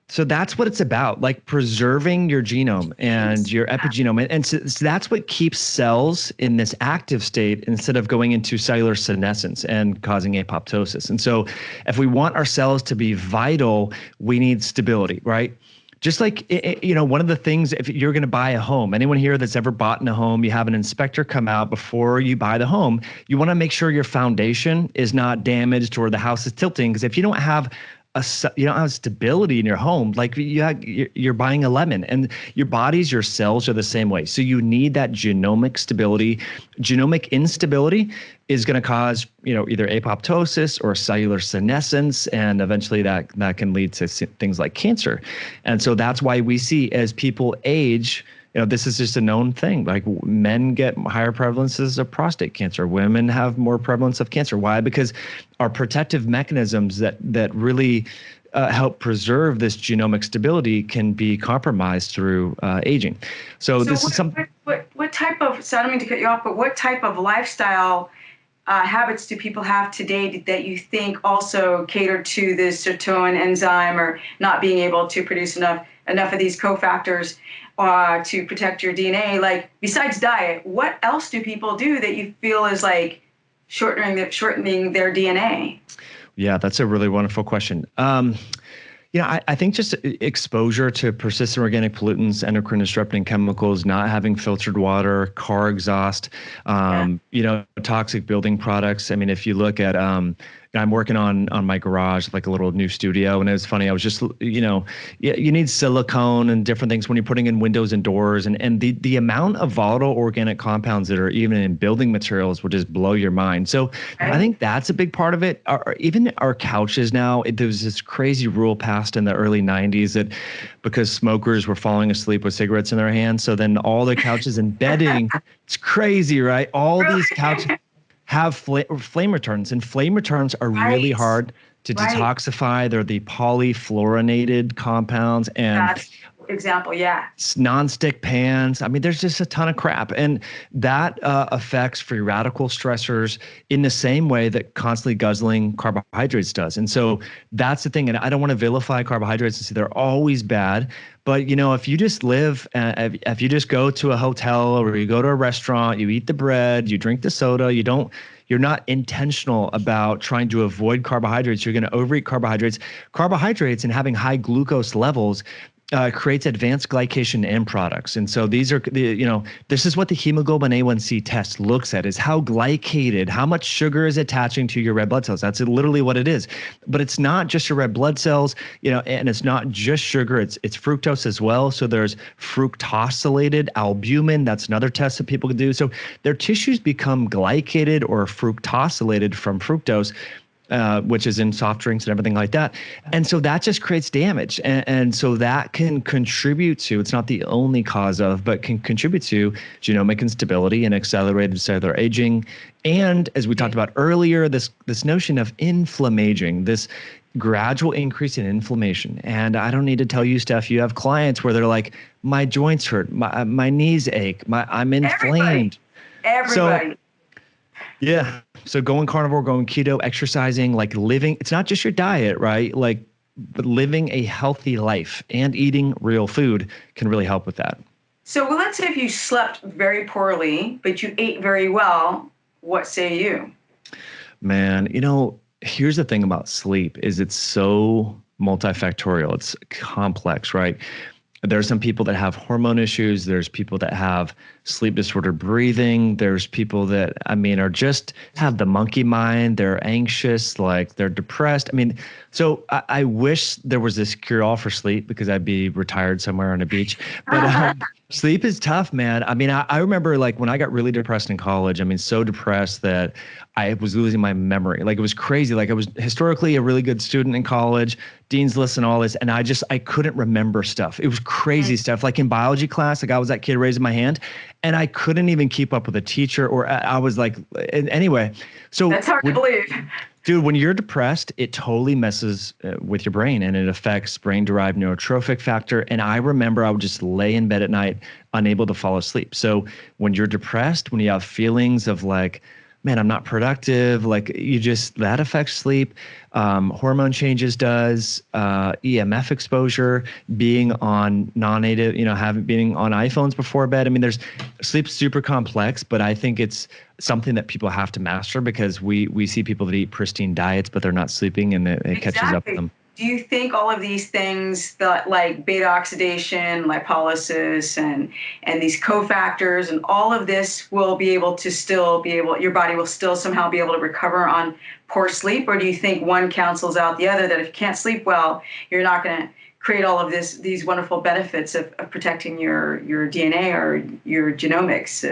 So that's what it's about, like preserving your genome and your epigenome. And so that's what keeps cells in this active state instead of going into cellular senescence and causing apoptosis. And so if we want our cells to be vital, we need stability, right? Just like, one of the things, if you're going to buy a home, anyone here that's ever bought in a home, you have an inspector come out before you buy the home, you want to make sure your foundation is not damaged or the house is tilting. Because if you don't have stability in your home, like you're buying a lemon, and your cells are the same way. So you need that genomic stability. Genomic instability is going to cause, either apoptosis or cellular senescence, and eventually that can lead to things like cancer. And so that's why we see, as people age, this is just a known thing. Like, men get higher prevalences of prostate cancer. Women have more prevalence of cancer. Why? Because our protective mechanisms that really help preserve this genomic stability can be compromised through aging. So this is something. What type of? So I don't mean to cut you off, but what type of lifestyle habits do people have today that you think also cater to this sirtuin enzyme, or not being able to produce enough of these cofactors to protect your DNA? Like, besides diet, what else do people do that you feel is like shortening their DNA? Yeah, that's a really wonderful question. I think just exposure to persistent organic pollutants, endocrine disrupting chemicals, not having filtered water, car exhaust, toxic building products. I mean, if you look at, I'm working on my garage, like a little new studio. And it was funny. I was just, you need silicone and different things when you're putting in windows and doors, and the amount of volatile organic compounds that are even in building materials will just blow your mind. So I think that's a big part of it. Even our couches now, there was this crazy rule passed in the early 90s that because smokers were falling asleep with cigarettes in their hands, so then all the couches and bedding, it's crazy, right? All these couches have flame retardants, and flame retardants are really hard to detoxify. They're the polyfluorinated compounds, and that's example, nonstick pans. I mean, there's just a ton of crap, and that affects free radical stressors in the same way that constantly guzzling carbohydrates does. And so that's the thing. And I don't want to vilify carbohydrates and say they're always bad. But, if you just if you just go to a hotel or you go to a restaurant, you eat the bread, you drink the soda, you're not intentional about trying to avoid carbohydrates, you're going to overeat carbohydrates. Carbohydrates and having high glucose levels creates advanced glycation end products. And so these are, this is what the hemoglobin A1C test looks at, is how glycated, how much sugar is attaching to your red blood cells. That's literally what it is. But it's not just your red blood cells, and it's not just sugar, it's fructose as well. So there's fructosylated albumin. That's another test that people can do. So their tissues become glycated or fructosylated from fructose. which is in soft drinks and everything like that. And so that just creates damage. And so that can contribute to, it's not the only cause of, but can contribute to genomic instability and accelerated cellular aging. And as we talked about earlier, this notion of inflammaging, this gradual increase in inflammation. And I don't need to tell you, Steph, you have clients where they're like, my joints hurt, my knees ache, I'm inflamed. Everybody. So, yeah. So going carnivore, going keto, exercising, like living, it's not just your diet, right? Like, but living a healthy life and eating real food can really help with that. So let's say if you slept very poorly, but you ate very well, what say you? Man, here's the thing about sleep is it's so multifactorial. It's complex, right? There's some people that have hormone issues. There's people that have sleep disordered breathing. There's people that, are just have the monkey mind. They're anxious, like they're depressed. So I wish there was this cure all for sleep because I'd be retired somewhere on a beach. But sleep is tough, man. I remember like when I got really depressed in college, so depressed that I was losing my memory. Like it was crazy. Like I was historically a really good student in college, dean's list and all this. And I couldn't remember stuff. It was crazy stuff. Like in biology class, like I was that kid raising my hand and I couldn't even keep up with a teacher or I was like, anyway. So that's hard to believe. Dude, when you're depressed, it totally messes with your brain and it affects brain-derived neurotrophic factor. And I remember I would just lay in bed at night, unable to fall asleep. So when you're depressed, when you have feelings of like, man, I'm not productive, like that affects sleep. Hormone changes does, EMF exposure, being on non-native, being on iPhones before bed. Sleep's super complex, but I think it's something that people have to master because we see people that eat pristine diets, but they're not sleeping and it catches up with them. Do you think all of these things that like beta oxidation, lipolysis, and these cofactors and all of this will be able to your body will still somehow be able to recover on poor sleep? Or do you think one cancels out the other, that if you can't sleep well, you're not going to create all of these wonderful benefits of protecting your DNA or your genomics?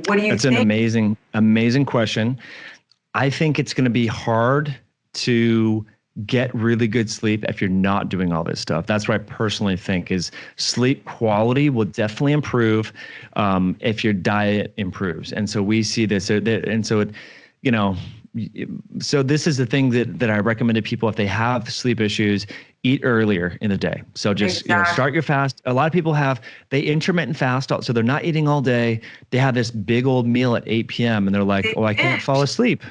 What do you think? That's an amazing question. I think it's going to be hard to get really good sleep if you're not doing all this stuff. That's what I personally think is sleep quality will definitely improve if your diet improves. And so we see this, and so so this is the thing that I recommend to people if they have sleep issues, eat earlier in the day. So just start your fast. A lot of people they intermittent fast, so they're not eating all day. They have this big old meal at 8 p.m. and they're like, I can't fall asleep.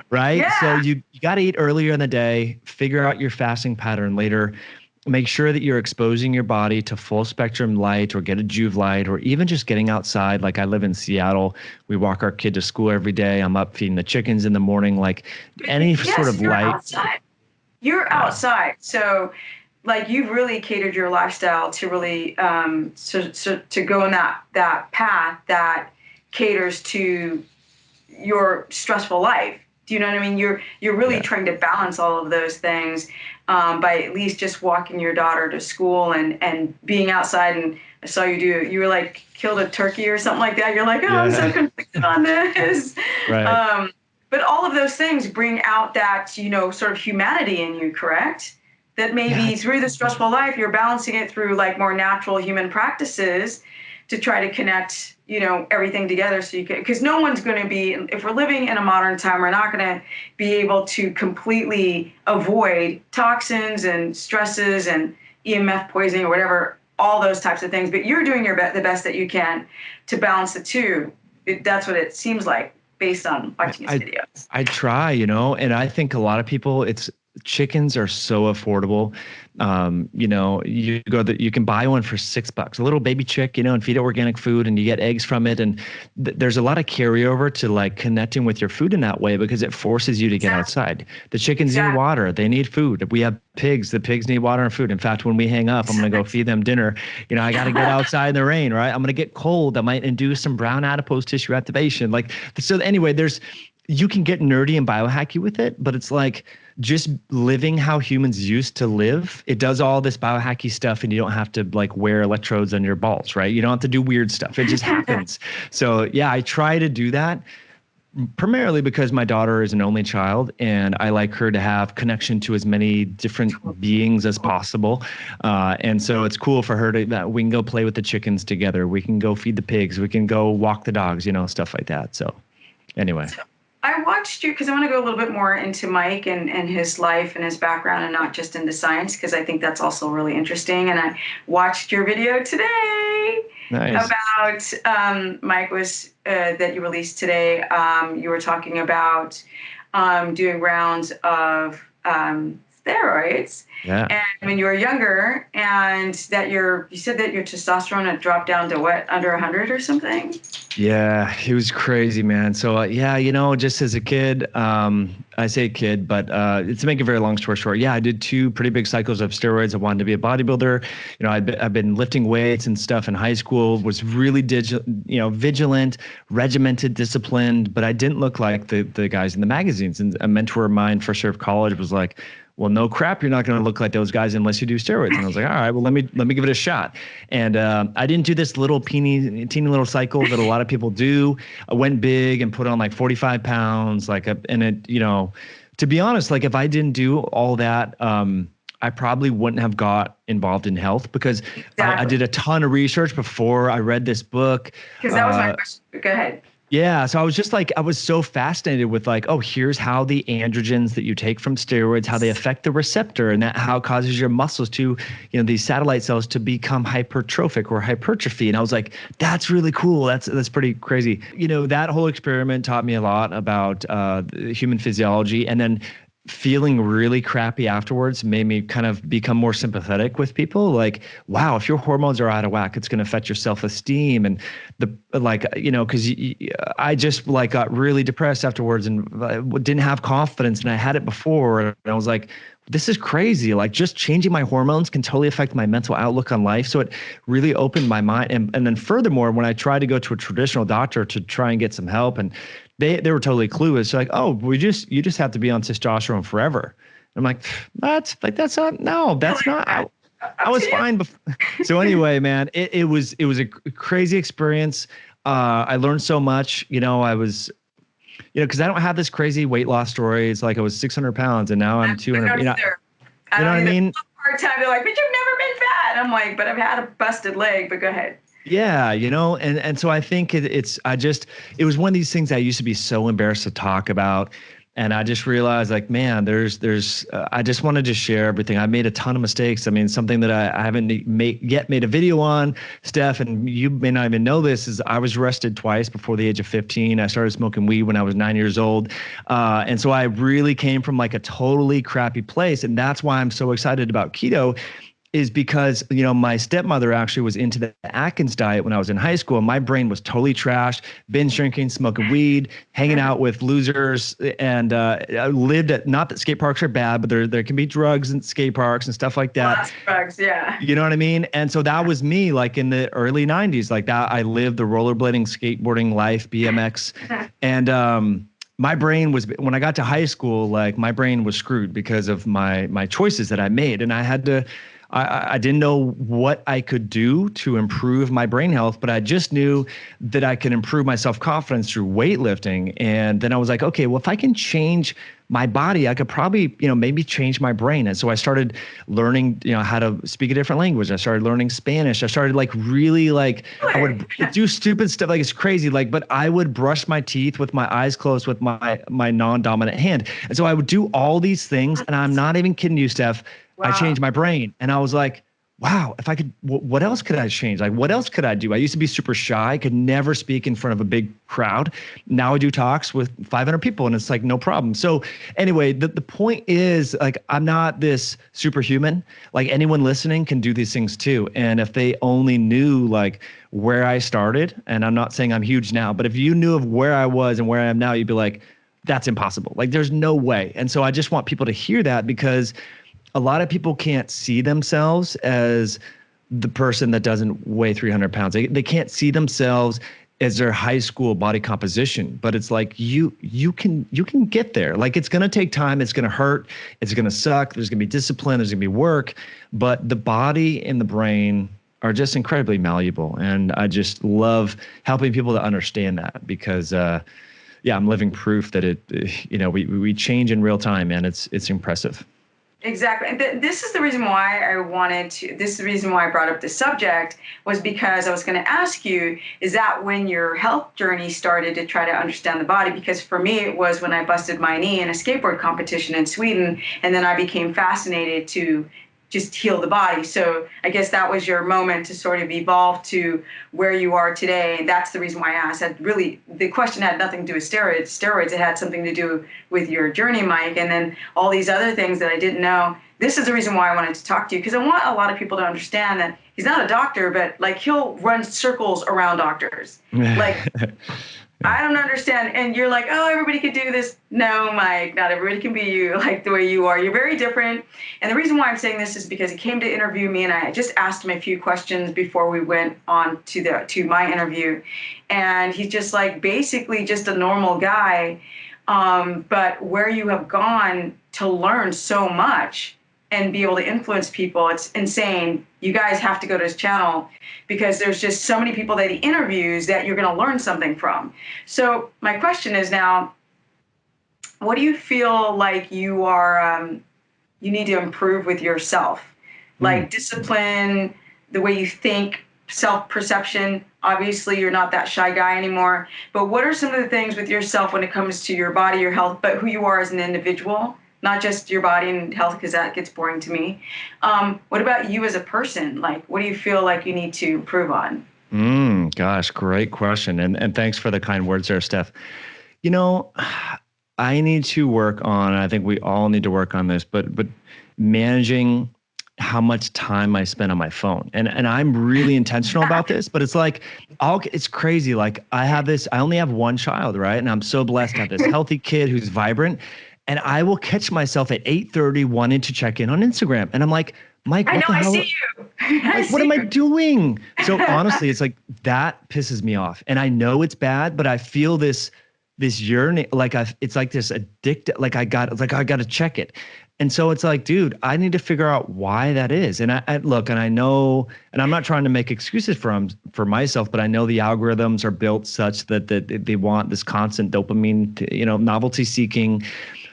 Right? Yeah. So you got to eat earlier in the day, figure out your fasting pattern later, make sure that you're exposing your body to full spectrum light or get a Juve light or even just getting outside. Like I live in Seattle. We walk our kid to school every day. I'm up feeding the chickens in the morning, like any sort of light. Outside. You're outside. So like you've really catered your lifestyle to really to go in that path that caters to your stressful life. Do you know what I mean? You're really trying to balance all of those things by at least just walking your daughter to school and being outside. And I saw you were like killed a turkey or something like that. You're like, I'm so conflicted on this. Right. But all of those things bring out that, sort of humanity in you, correct? That maybe through the stressful life, you're balancing it through like more natural human practices to try to connect everything together so you can, because no one's going to be, if we're living in a modern time, we're not going to be able to completely avoid toxins and stresses and EMF poisoning or whatever, all those types of things. But you're doing the best that you can to balance the two. That's what it seems like based on watching his videos. I try, and I think a lot of people, chickens are so affordable. You can buy one for $6, a little baby chick, and feed it organic food and you get eggs from it. And there's a lot of carryover to like connecting with your food in that way because it forces you to get outside. The chickens need water. They need food. We have pigs. The pigs need water and food. In fact, when we hang up, I'm going to go feed them dinner. I got to get outside in the rain, right? I'm going to get cold. That might induce some brown adipose tissue activation. So anyway, you can get nerdy and biohacky with it, but it's like just living how humans used to live. It does all this biohacky stuff and you don't have to like wear electrodes on your balls, right? You don't have to do weird stuff. It just happens. So yeah, I try to do that. primarily because my daughter is an only child and I like her to have connection to as many different beings as possible. And so it's cool for her to, that we can go play with the chickens together. We can go feed the pigs. We can go walk the dogs, stuff like that. So anyway. I watched you because I want to go a little bit more into Mike and his life and his background and not just into science, because I think that's also really interesting. And I watched your video today about Mike was that you released today. You were talking about doing rounds of steroids. Yeah. And when you were younger, and that you said that your testosterone had dropped down to what, under 100 or something? Yeah, it was crazy, man. So just as a kid, I say kid, but to make a very long story short, I did 2 pretty big cycles of steroids. I wanted to be a bodybuilder. I've been lifting weights and stuff in high school, was really vigilant, regimented, disciplined, but I didn't look like the guys in the magazines. And a mentor of mine first year of college was like, well, no crap, you're not going to look like those guys unless you do steroids. And I was like, all right, well, let me give it a shot. And I didn't do this little teeny little cycle that a lot of people do. I went big and put on like 45 pounds, to be honest, like if I didn't do all that, I probably wouldn't have got involved in health, because I did a ton of research before I read this book. Because that was my question. Go ahead. Yeah. So I was just like, I was so fascinated with like, oh, here's how the androgens that you take from steroids, how they affect the receptor, and that how it causes your muscles to, these satellite cells to become hypertrophic or hypertrophy. And I was like, that's really cool. That's pretty crazy. That whole experiment taught me a lot about human physiology. And then feeling really crappy afterwards made me kind of become more sympathetic with people. Like, wow, if your hormones are out of whack, it's going to affect your self-esteem. And because I just got really depressed afterwards and didn't have confidence, and I had it before. And I was like, this is crazy. Like, just changing my hormones can totally affect my mental outlook on life. So it really opened my mind. And then furthermore, when I tried to go to a traditional doctor to try and get some help, and they were totally clueless. They're like, oh, you just have to be on testosterone forever. I'm like, that's not. I was fine before. So anyway, man, it was a crazy experience. I learned so much. I was, because I don't have this crazy weight loss story. It's like I was 600 pounds and now I'm 200. You know what I mean? Hard time. They're like, but you've never been fat. I'm like, but I've had a busted leg. But go ahead. Yeah, and so I think it was one of these things I used to be so embarrassed to talk about. And I just realized, like, man, I just wanted to share everything. I made a ton of mistakes. I mean, something that I haven't yet made a video on, Steph, and you may not even know this, is I was arrested twice before the age of 15. I started smoking weed when I was 9 years old. And so I really came from like a totally crappy place. And that's why I'm so excited about keto, is because, my stepmother actually was into the Atkins diet when I was in high school. And my brain was totally trashed, binge drinking, smoking weed, hanging out with losers. And I lived at, not that skate parks are bad, but there can be drugs in skate parks and stuff like that. Lots of drugs, yeah. You know what I mean? And so that was me, like in the early 90s, like that. I lived the rollerblading, skateboarding life, BMX. And my brain was, when I got to high school, like my brain was screwed because of my choices that I made. And I had to, I didn't know what I could do to improve my brain health, but I just knew that I could improve my self-confidence through weightlifting. And then I was like, okay, well, if I can change my body, I could probably, maybe change my brain. And so I started learning, how to speak a different language. I started learning Spanish. I started I would do stupid stuff. Like, it's crazy. Like, but I would brush my teeth with my eyes closed with my non-dominant hand. And so I would do all these things. And I'm not even kidding you, Steph. Wow. I changed my brain. And I was like, wow, if I could, what else could I change? Like, what else could I do? I used to be super shy. I could never speak in front of a big crowd. Now I do talks with 500 people and it's like, no problem. So anyway, the point is, like, I'm not this superhuman. Like, anyone listening can do these things too. And if they only knew like where I started, and I'm not saying I'm huge now, but if you knew of where I was and where I am now, you'd be like, that's impossible. Like, there's no way. And so I just want people to hear that, because a lot of people can't see themselves as the person that doesn't weigh 300 pounds. They can't see themselves as their high school body composition, but it's like you can get there. Like, it's going to take time. It's going to hurt. It's going to suck. There's going to be discipline. There's going to be work, but the body and the brain are just incredibly malleable. And I just love helping people to understand that, because yeah, I'm living proof that we change in real time, man. It's impressive. Exactly. And this is the reason why this is the reason why I brought up this subject, was because I was going to ask you, is that when your health journey started to try to understand the body? Because for me, it was when I busted my knee in a skateboard competition in Sweden, and then I became fascinated to just heal the body. So I guess that was your moment to sort of evolve to where you are today. And that's the reason why I asked. The question had nothing to do with steroids. It had something to do with your journey, Mike, and then all these other things that I didn't know. This is the reason why I wanted to talk to you, because I want a lot of people to understand that he's not a doctor, but like he'll run circles around doctors. Like, I don't understand. And you're like, oh, everybody can do this. No, Mike, not everybody can be you like the way you are. You're very different. And the reason why I'm saying this is because he came to interview me, and I just asked him a few questions before we went on to my interview. And he's just like basically just a normal guy. But where you have gone to learn so much and be able to influence people, it's insane. You guys have to go to his channel, because there's just so many people that he interviews that you're going to learn something from. So my question is now, what do you feel like you need to improve with yourself? Like discipline, the way you think, self-perception. Obviously, you're not that shy guy anymore. But what are some of the things with yourself when it comes to your body, your health, but who you are as an individual? Not just your body and health, because that gets boring to me. What about you as a person? Like, what do you feel like you need to improve on? Gosh, great question. And thanks for the kind words there, Steph. I need to work on, I think we all need to work on this, but managing how much time I spend on my phone. And I'm really intentional about this, but it's like, it's crazy. Like I only have one child, right? And I'm so blessed to have this healthy kid who's vibrant. And I will catch myself at 8:30 wanting to check in on Instagram. And I'm like, Mike, what the hell? I see you. Like, what am I doing? So honestly, it's like that pisses me off. And I know it's bad, but I feel this yearning, it's like this addicted, I got to check it. And so it's like, dude, I need to figure out why that is. And I look, and I know, and I'm not trying to make excuses for myself, but I know the algorithms are built such that they want this constant dopamine, novelty seeking.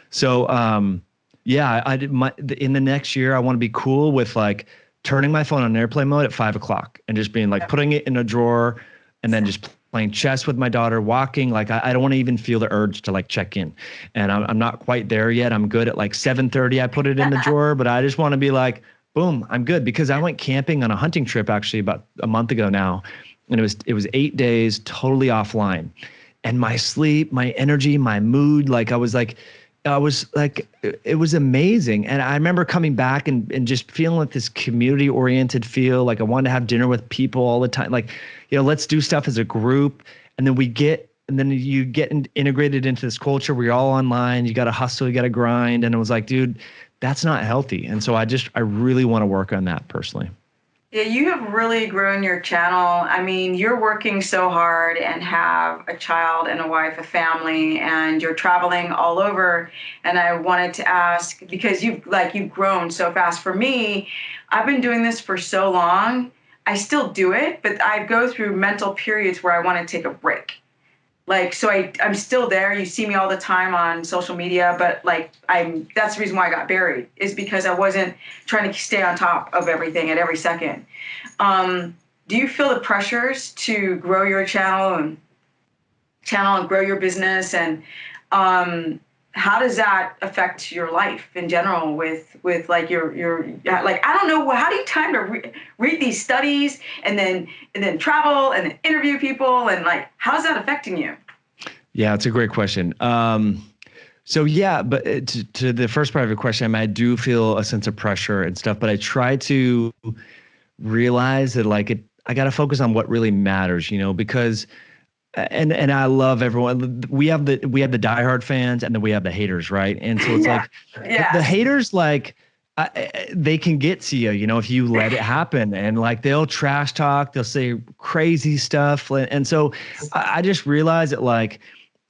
So, in the next year, I want to be cool with like turning my phone on airplane mode at 5:00 and just being like putting it in a drawer, and then just playing chess with my daughter, walking. Like I don't want to even feel the urge to like check in, and I'm not quite there yet. I'm good at like 7:30. I put it in the drawer, but I just want to be like, boom, I'm good, because I went camping on a hunting trip actually about a month ago now, and it was 8 days totally offline, and my sleep, my energy, my mood, it was amazing. And I remember coming back and just feeling like this community oriented feel, like I wanted to have dinner with people all the time. Like, let's do stuff as a group. And then you get integrated into this culture where you're all online, you got to hustle, you got to grind. And it was like, dude, that's not healthy. And so I really want to work on that personally. Yeah, you have really grown your channel. I mean, you're working so hard and have a child and a wife, a family, and you're traveling all over. And I wanted to ask, because you've grown so fast. For me, I've been doing this for so long. I still do it, but I go through mental periods where I want to take a break. So I'm still there. You see me all the time on social media, but that's the reason why I got buried, is because I wasn't trying to stay on top of everything at every second. Do you feel the pressures to grow your channel and grow your business? And how does that affect your life in general with like your I don't know, how do you time to read these studies and then travel and then interview people, and how's that affecting you? Yeah, it's a great question. So yeah, but to the first part of your question, I do feel a sense of pressure and stuff, but I try to realize that I got to focus on what really matters, because and I love everyone. We have the diehard fans, and then we have the haters, right? And so it's the haters, they can get to you, if you let it happen, and they'll trash talk, they'll say crazy stuff, and so I just realized that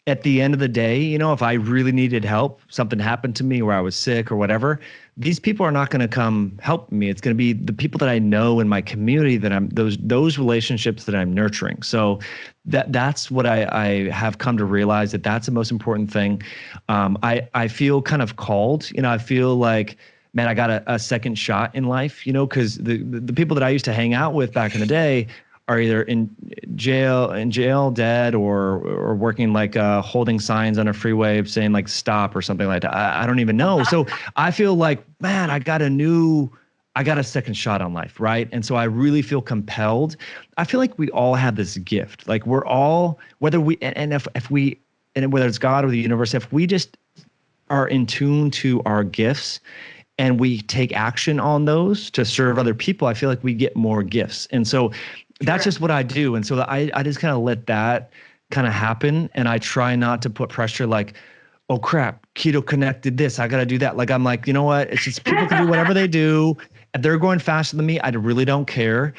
at the end of the day, if I really needed help, something happened to me where I was sick or whatever, these people are not going to come help me. It's going to be the people that I know in my community that those relationships that I'm nurturing. So that's what I have come to realize, that that's the most important thing. I feel kind of called, I feel like, man, I got a second shot in life, because the people that I used to hang out with back in the day are either in jail, dead, or working like holding signs on a freeway saying like stop or something like that. I don't even know. So I feel like, man, I got a second shot on life, right? And so I really feel compelled. I feel like we all have this gift. Like we're all, whether it's God or the universe, if we just are in tune to our gifts and we take action on those to serve other people, I feel like we get more gifts. And so that's just what I do. And so I just kind of let that kind of happen. And I try not to put pressure like, oh crap, Keto Connect did this, I got to do that. Like, I'm like, you know what? It's just people can do whatever they do. If they're going faster than me, I really don't care.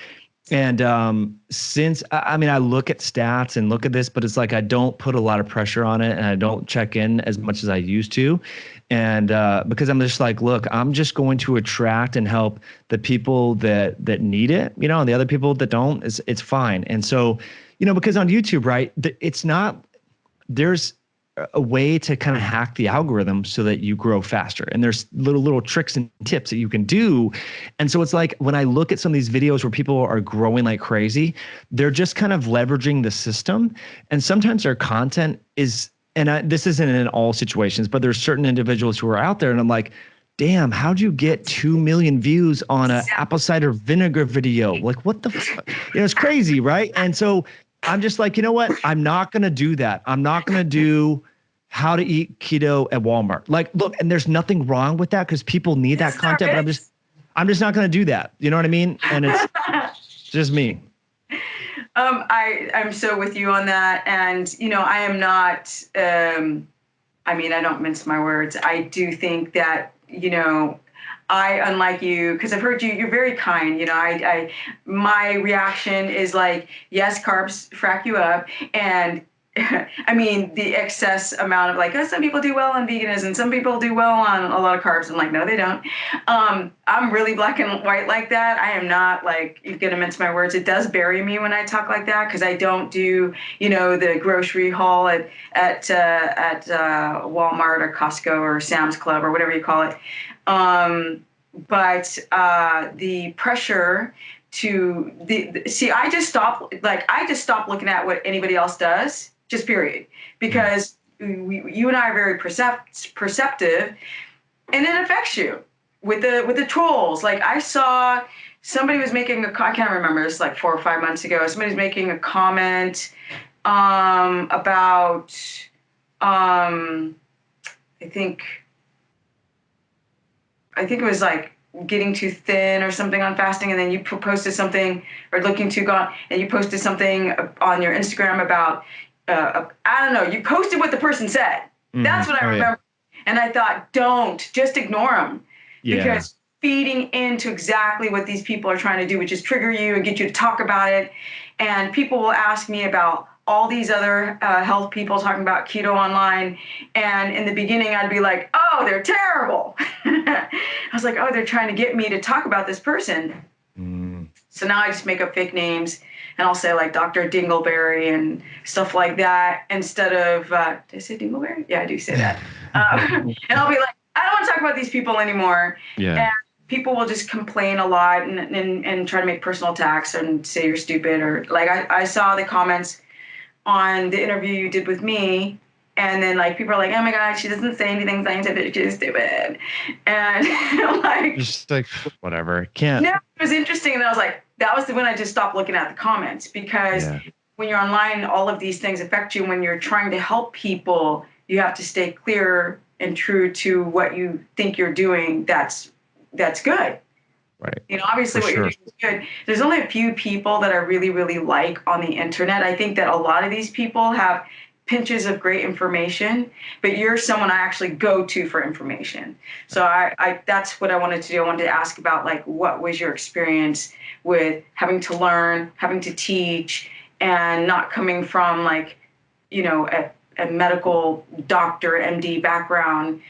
And I look at stats and look at this, but it's like I don't put a lot of pressure on it, and I don't check in as much as I used to. And because I'm just like, look, I'm just going to attract and help the people that need it, and the other people that don't, it's fine. And so, because on YouTube, right, there's a way to kind of hack the algorithm so that you grow faster. And there's little tricks and tips that you can do. And so it's like when I look at some of these videos where people are growing like crazy, they're just kind of leveraging the system. And sometimes their content is, this isn't in all situations, but there's certain individuals who are out there and I'm like, damn, how'd you get 2 million views on an apple cider vinegar video? Like, what the fuck? It's crazy, right? And so I'm just like, you know what? I'm not going to do that. I'm not going to do how to eat keto at Walmart. Like, look, and there's nothing wrong with that because people need that content, but I'm just not going to do that. You know what I mean? And it's just me. I'm so with you on that. And, I am not, I don't mince my words. I do think that, unlike you, because I've heard you're very kind. My reaction is like, yes, carbs frack you up. And the excess amount of like, some people do well on veganism, some people do well on a lot of carbs. I'm like, no, they don't. I'm really black and white like that. I am not like, you're going to mince my words. It does bury me when I talk like that because I don't do, the grocery haul at Walmart or Costco or Sam's Club or whatever you call it. But the pressure I just stop looking at what anybody else does, just period, because you and I are very perceptive, and it affects you with the trolls. Like I saw somebody was making I can't remember, it's like 4 or 5 months ago. Somebody was making a comment about I think it was like getting too thin or something on fasting, and then you posted something, or looking too gone, and you posted something on your Instagram about, I don't know, you posted what the person said. That's what I remember. Yeah. And I thought, don't, just ignore them. Yeah. Because feeding into exactly what these people are trying to do, which is trigger you and get you to talk about it. And people will ask me about all these other health people talking about keto online. And in the beginning, I'd be like, oh, they're terrible. I was like, oh, they're trying to get me to talk about this person. So now I just make up fake names, and I'll say like Dr. Dingleberry and stuff like that instead of, did I say Dingleberry? Yeah, I do say that. And I'll be like, I don't want to talk about these people anymore. Yeah. And people will just complain a lot and try to make personal attacks and say you're stupid, or like I saw the comments on the interview you did with me, and then like people are like, oh my God, she doesn't say anything scientific, she's stupid. And like just like whatever. Can't. No, it was interesting, and I was like, that was when I just stopped looking at the comments, because when you're online, all of these things affect you. When you're trying to help people, you have to stay clear and true to what you think you're doing. That's good. Right. Obviously what you're doing is good. There's only a few people that I really, really like on the internet. I think that a lot of these people have pinches of great information, but you're someone I actually go to for information. So I that's what I wanted to do. I wanted to ask about like, what was your experience with having to learn, having to teach, and not coming from like, a medical doctor, MD background.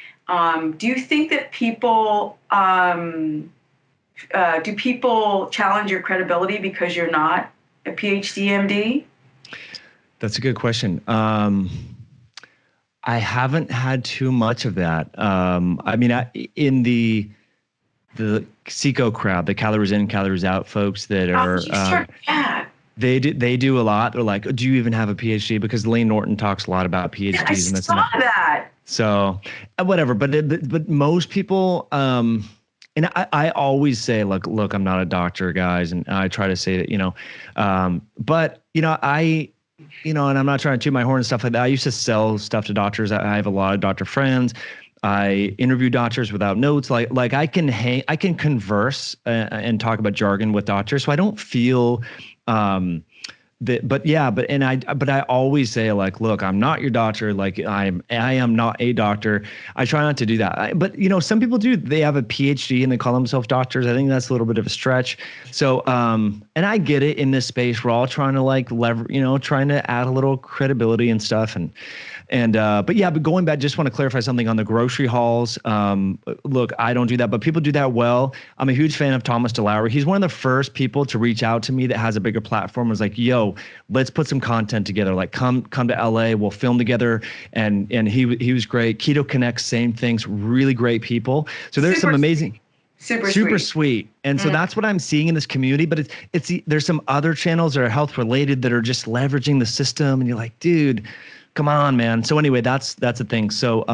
Do you think that people do people challenge your credibility because you're not a PhD MD? That's a good question. I haven't had too much of that. I mean, in the Seco crowd, the calories in, calories out folks that are, they do a lot. They're like, do you even have a PhD? Because Layne Norton talks a lot about PhDs. I saw that. So whatever, but most people, and I always say, look, I'm not a doctor, guys, and I try to say that, but and I'm not trying to toot my horn and stuff like that. I used to sell stuff to doctors. I have a lot of doctor friends. I interview doctors without notes. Like I can converse and talk about jargon with doctors. So I don't feel but I always say, like, look, I'm not your doctor. Like I am not a doctor. I try not to do that. But some people do. They have a PhD and they call themselves doctors. I think that's a little bit of a stretch. So and I get it in this space. We're all trying to trying to add a little credibility and stuff. But going back, just want to clarify something on the grocery hauls. Look, I don't do that, but people do that well. I'm a huge fan of Thomas DeLauer. He's one of the first people to reach out to me that has a bigger platform. Was like, yo, let's put some content together. Like, come to LA, we'll film together. And he was great. Keto Connects, same things, really great people. So there's some amazing. Super sweet. And so that's what I'm seeing in this community, but there's some other channels that are health related that are just leveraging the system. And you're like, dude, come on, man. So anyway, that's a thing. So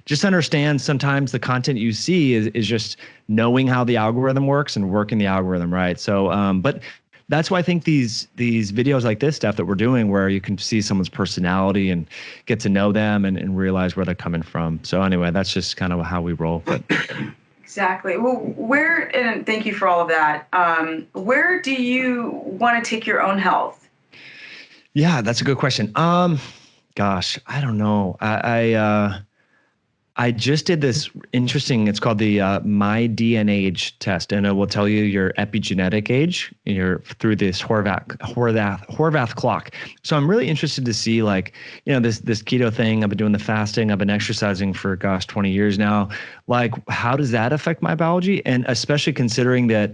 just understand sometimes the content you see is just knowing how the algorithm works and working the algorithm right. So but that's why I think these videos like this stuff that we're doing, where you can see someone's personality and get to know them and realize where they're coming from. So anyway, that's just kind of how we roll. But exactly. Well, and thank you for all of that. Where do you want to take your own health? Yeah, that's a good question. Gosh, I don't know. I just did this interesting, it's called the My DNA Age test, and it will tell you your epigenetic age through this Horvath clock. So I'm really interested to see, like, this keto thing. I've been doing the fasting. I've been exercising for 20 years now. Like, how does that affect my biology? And especially considering that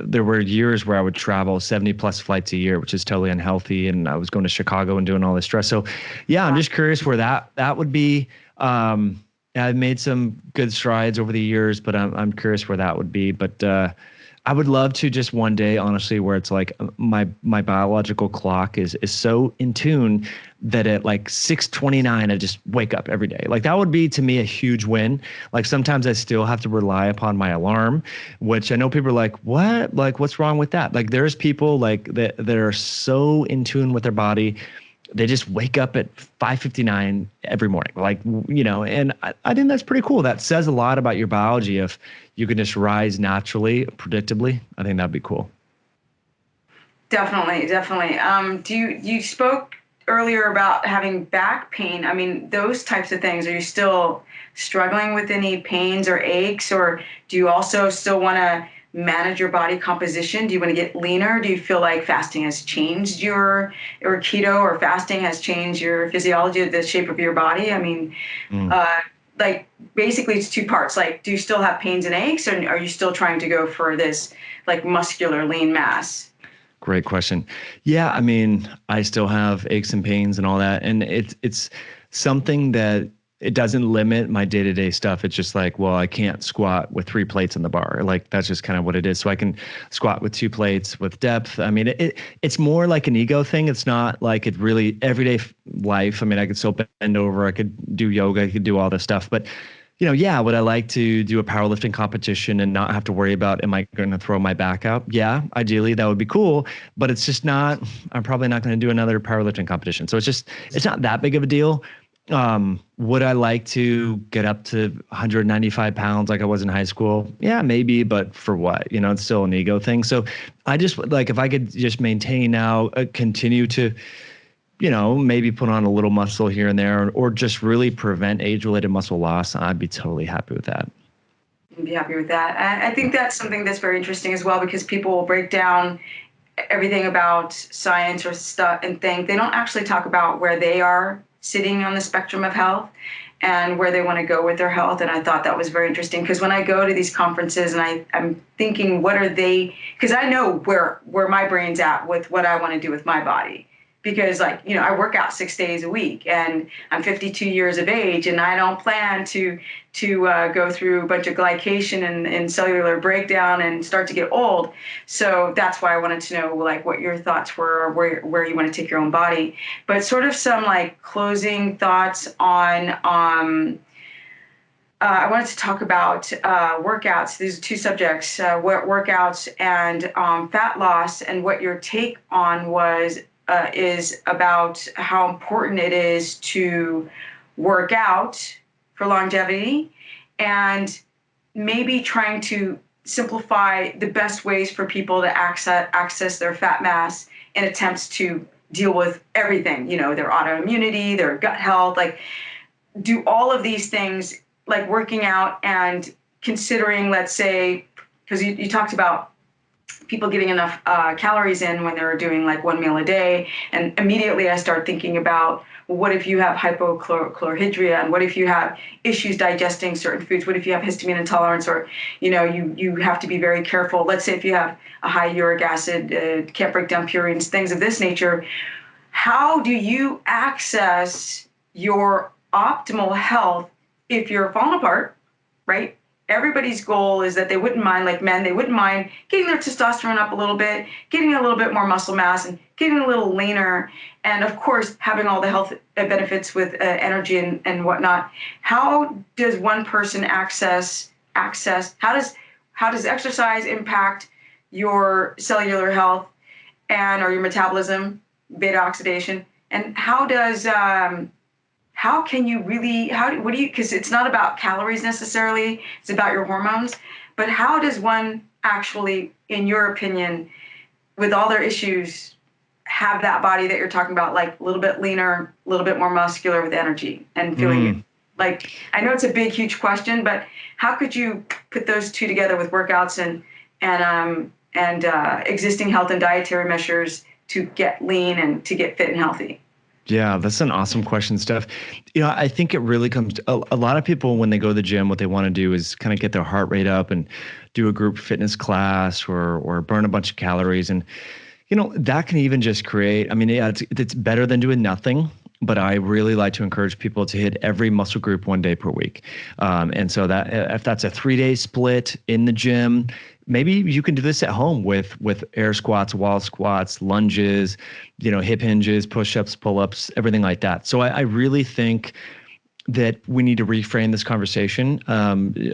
there were years where I would travel 70 plus flights a year, which is totally unhealthy. And I was going to Chicago and doing all this stress. So yeah, I'm just curious where that would be. I've made some good strides over the years, but I'm curious where that would be. But I would love to just one day, honestly, where it's like my biological clock is so in tune that at like 6:29, I just wake up every day. Like, that would be to me a huge win. Like, sometimes I still have to rely upon my alarm, which I know people are like, what? Like, what's wrong with that? Like, there's people like that are so in tune with their body. They just wake up at 5:59 every morning, like, and I think that's pretty cool. That says a lot about your biology. If you can just rise naturally, predictably, I think that'd be cool. Definitely. You spoke earlier about having back pain. I mean, those types of things. Are you still struggling with any pains or aches, or do you also still want to manage your body composition? Do you want to get leaner? Do you feel like fasting has changed or keto or fasting has changed your physiology, the shape of your body? I mean, like, basically it's two parts. Like, do you still have pains and aches, or are you still trying to go for this like muscular lean mass? Great question. Yeah, I mean, I still have aches and pains and all that. And it's something that it doesn't limit my day-to-day stuff. It's just like, well, I can't squat with 3 plates in the bar. Like, that's just kind of what it is. So I can squat with 2 plates with depth. I mean, it's more like an ego thing. It's not like it really everyday life. I mean, I could still bend over. I could do yoga. I could do all this stuff. But, would I like to do a powerlifting competition and not have to worry about, am I going to throw my back out? Yeah, ideally that would be cool, but it's just not, I'm probably not going to do another powerlifting competition. So it's not that big of a deal. Would I like to get up to 195 pounds like I was in high school? Yeah, maybe, but for what? It's still an ego thing. So I just, like, if I could just maintain now, continue to, maybe put on a little muscle here and there, or just really prevent age-related muscle loss, I'd be totally happy with that. You'd be happy with that. I think that's something that's very interesting as well, because people will break down everything about science or stuff and think they don't actually talk about where they are sitting on the spectrum of health and where they want to go with their health. And I thought that was very interesting, because when I go to these conferences and I'm thinking, what are they, because I know where my brain's at with what I want to do with my body. Because I work out 6 days a week, and I'm 52 years of age, and I don't plan to go through a bunch of glycation and cellular breakdown and start to get old. So that's why I wanted to know what your thoughts were, or where you want to take your own body. But sort of some closing thoughts on I wanted to talk about workouts. These are two subjects: workouts and fat loss, and what your take on is about how important it is to work out for longevity, and maybe trying to simplify the best ways for people to access their fat mass in attempts to deal with everything, their autoimmunity, their gut health, do all of these things, like working out and considering, let's say, because you talked about people getting enough calories in when they're doing one meal a day. And immediately I start thinking about, well, what if you have hypochlorhydria, and what if you have issues digesting certain foods? What if you have histamine intolerance, or you have to be very careful. Let's say if you have a high uric acid, can't break down purines, things of this nature. How do you access your optimal health if you're falling apart, right? Everybody's goal is that they wouldn't mind, like men, they wouldn't mind getting their testosterone up a little bit, getting a little bit more muscle mass, and getting a little leaner, and of course having all the health benefits with energy and whatnot. How does one person access? How does exercise impact your cellular health or your metabolism, beta oxidation, and how can you really, because it's not about calories necessarily, it's about your hormones, but how does one actually, in your opinion, with all their issues, have that body that you're talking about, a little bit leaner, a little bit more muscular with energy and feeling I know it's a big, huge question, but how could you put those two together with workouts and existing health and dietary measures to get lean and to get fit and healthy? Yeah, that's an awesome question, Steph. I think it really comes to a lot of people when they go to the gym, what they want to do is kind of get their heart rate up and do a group fitness class or burn a bunch of calories. And, that can even just create, it's better than doing nothing. But I really like to encourage people to hit every muscle group 1 day per week. And so that if that's a 3-day split in the gym, maybe you can do this at home with air squats, wall squats, lunges, hip hinges, push-ups, pull-ups, everything like that. So I really think that we need to reframe this conversation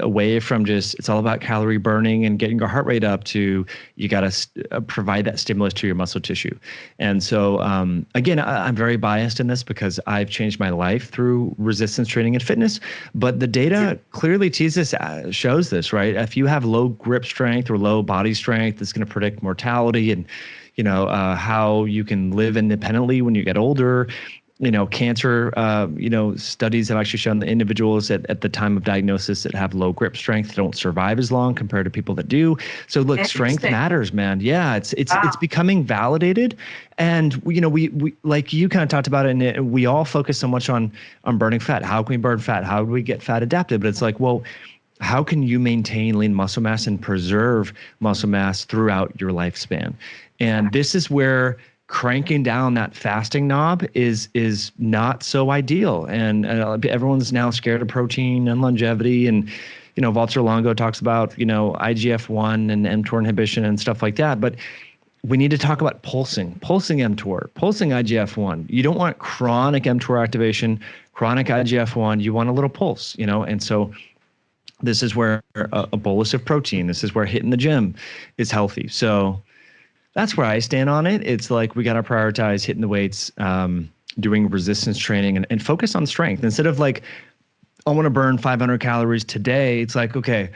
away from just it's all about calorie burning and getting your heart rate up to you got to provide that stimulus to your muscle tissue. And so again, I'm very biased in this because I've changed my life through resistance training and fitness, but the data clearly shows this, right? If you have low grip strength or low body strength, it's going to predict mortality and how you can live independently when you get older. Cancer, studies have actually shown that individuals at the time of diagnosis that have low grip strength don't survive as long compared to people that do. So look, strength matters, man. Yeah, it's becoming validated. And we like you kind of talked about it, and we all focus so much on burning fat. How can we burn fat? How do we get fat adapted? But it's like, well, how can you maintain lean muscle mass and preserve muscle mass throughout your lifespan? And this is where cranking down that fasting knob is not so ideal. And everyone's now scared of protein and longevity. And, Walter Longo talks about, IGF-1 and mTOR inhibition and stuff like that. But we need to talk about pulsing mTOR, pulsing IGF-1. You don't want chronic mTOR activation, chronic IGF-1. You want a little pulse, and so this is where a bolus of protein, this is where hitting the gym is healthy. So that's where I stand on it. It's like we got to prioritize hitting the weights, doing resistance training and focus on strength. Instead of I want to burn 500 calories today, it's like, okay,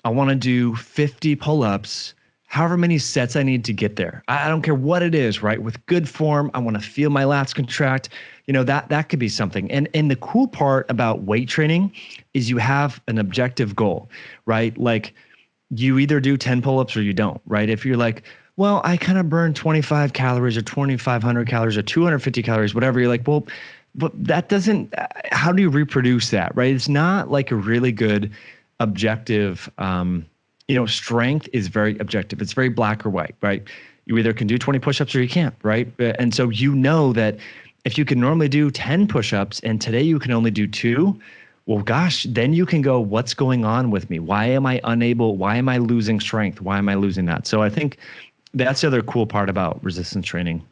I want to do 50 pull-ups, however many sets I need to get there. I don't care what it is, right? With good form, I want to feel my lats contract. That could be something. And the cool part about weight training is you have an objective goal, right? Like you either do 10 pull-ups or you don't, right? If you're like, well, I kind of burn 25 calories or 2,500 calories or 250 calories, whatever. You're like, well, but that doesn't, how do you reproduce that, right? It's not like a really good objective, strength is very objective. It's very black or white, right? You either can do 20 push-ups or you can't, right? And so that if you can normally do 10 push-ups and today you can only do 2, well, gosh, then you can go, what's going on with me? Why am I unable? Why am I losing strength? Why am I losing that? So I think that's the other cool part about resistance training.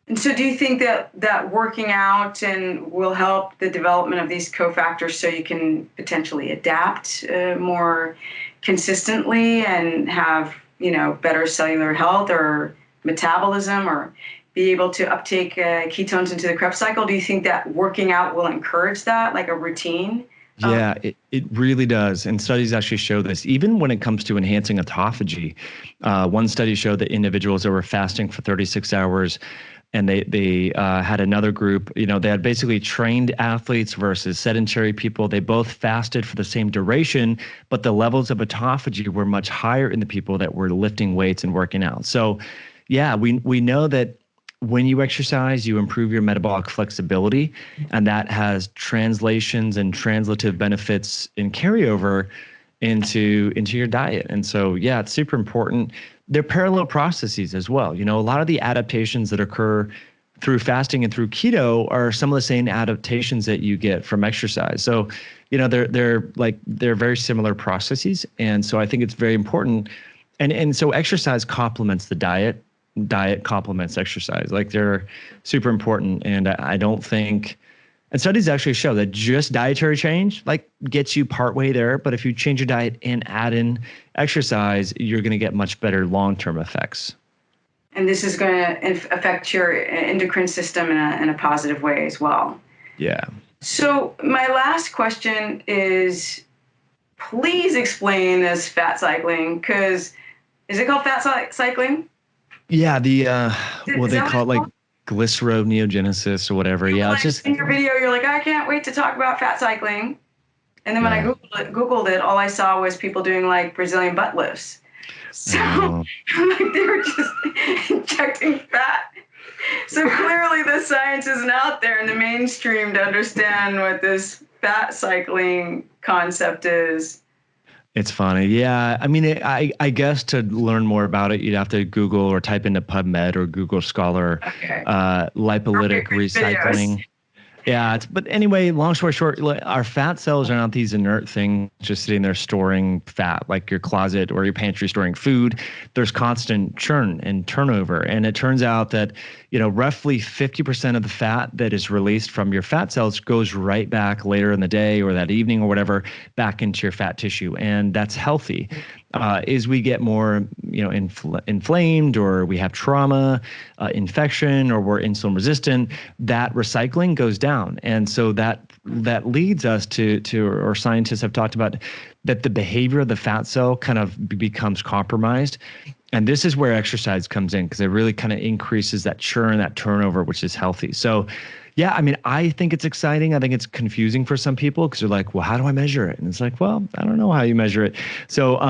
And so do you think that working out and will help the development of these cofactors so you can potentially adapt more consistently and have, better cellular health or metabolism or be able to uptake ketones into the Krebs cycle? Do you think that working out will encourage that, like a routine? Yeah, it really does. And studies actually show this, even when it comes to enhancing autophagy. One study showed that individuals that were fasting for 36 hours and they had another group, they had basically trained athletes versus sedentary people. They both fasted for the same duration, but the levels of autophagy were much higher in the people that were lifting weights and working out. So yeah, we know that when you exercise, you improve your metabolic flexibility, and that has translations and translative benefits in carryover into your diet. And so, yeah, it's super important. They're parallel processes as well. A lot of the adaptations that occur through fasting and through keto are some of the same adaptations that you get from exercise. So, they're very similar processes. And so I think it's very important. And so exercise complements the diet complements exercise. Like they're super important. And I don't think, and studies actually show that just dietary change gets you partway there. But if you change your diet and add in exercise, you're going to get much better long-term effects. And this is going to affect your endocrine system in a positive way as well. Yeah. So my last question is, please explain this fat cycling, because is it called fat cycling? Yeah, they call it glyceroneogenesis or whatever. Yeah, it's just in your video. You're like, I can't wait to talk about fat cycling, and then when I Googled it, all I saw was people doing Brazilian butt lifts. So they were just injecting fat. So clearly, the science isn't out there in the mainstream to understand what this fat cycling concept is. It's funny. Yeah. I mean, I guess to learn more about it, you'd have to Google or type into PubMed or Google Scholar, lipolytic recycling. Videos. Yeah. But anyway, long story short, our fat cells are not these inert things just sitting there storing fat, like your closet or your pantry storing food. There's constant churn and turnover. And it turns out that, roughly 50% of the fat that is released from your fat cells goes right back later in the day or that evening or whatever, back into your fat tissue. And that's healthy. As we get more, inflamed or we have trauma, infection, or we're insulin resistant, that recycling goes down. And so that leads us to, or scientists have talked about, that the behavior of the fat cell kind of becomes compromised. And this is where exercise comes in, because it really kind of increases that churn, that turnover, which is healthy. So yeah, I mean, I think it's exciting. I think it's confusing for some people because they're like, well, how do I measure it? And it's like, well, I don't know how you measure it. So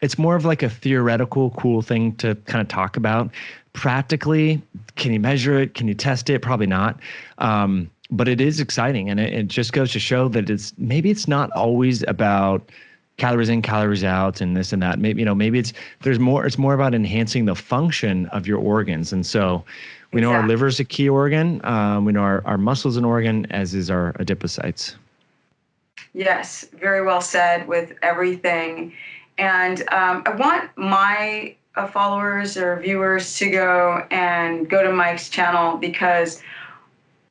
it's more of like a theoretical, cool thing to kind of talk about. Practically, can you measure it? Can you test it? Probably not. But it is exciting. And it just goes to show that maybe it's not always about calories in, calories out, and this and that. Maybe, it's more about enhancing the function of your organs. And so we know our liver is a key organ. We know our muscles an organ, as is our adipocytes. Yes, very well said with everything. And I want my followers or viewers to go to Mike's channel, because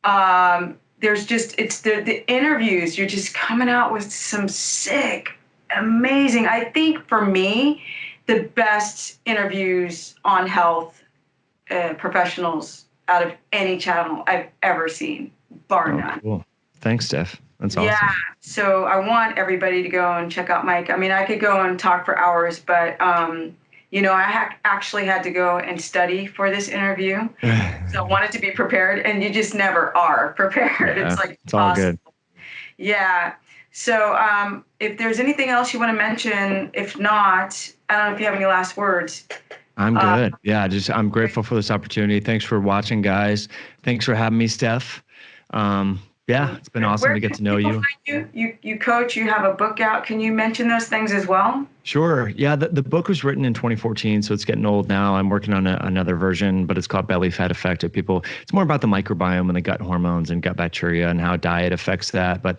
there's just, the interviews, you're just coming out with some sick, amazing, I think for me, the best interviews on health professionals out of any channel I've ever seen, bar none. Cool. Thanks, Steph. That's awesome. Yeah, so I want everybody to go and check out Mike. I mean, I could go and talk for hours, but I actually had to go and study for this interview. So I wanted to be prepared, and you just never are prepared. Yeah, it's all good. Yeah. So if there's anything else you want to mention, if not, I don't know if you have any last words. I'm good. I'm grateful for this opportunity. Thanks for watching, guys. Thanks for having me, Steph. Yeah, it's been awesome Where to get can to know people you. find you? You coach, you have a book out. Can you mention those things as well? Sure. Yeah, the book was written in 2014, so it's getting old now. I'm working on another version, but it's called Belly Fat Effective People. It's more about the microbiome and the gut hormones and gut bacteria and how diet affects that. But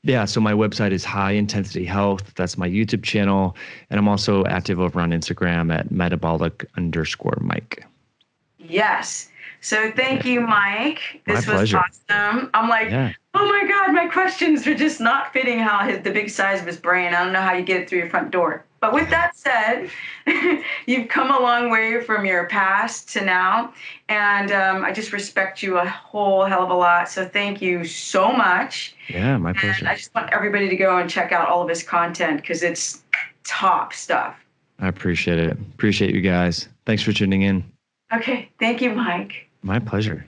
yeah, so my website is High Intensity Health. That's my YouTube channel. And I'm also active over on Instagram at metabolic_Mike. Yes. So thank you, Mike. My This was pleasure. awesome. I'm like, Yeah. oh my God, my questions are just not fitting the big size of his brain. I don't know how you get it through your front door. But with that said, you've come a long way from your past to now. And I just respect you a whole hell of a lot. So thank you so much. Yeah, my And pleasure. I just want everybody to go and check out all of his content because it's top stuff. I appreciate it. Appreciate you guys. Thanks for tuning in. Okay. Thank you, Mike. My pleasure.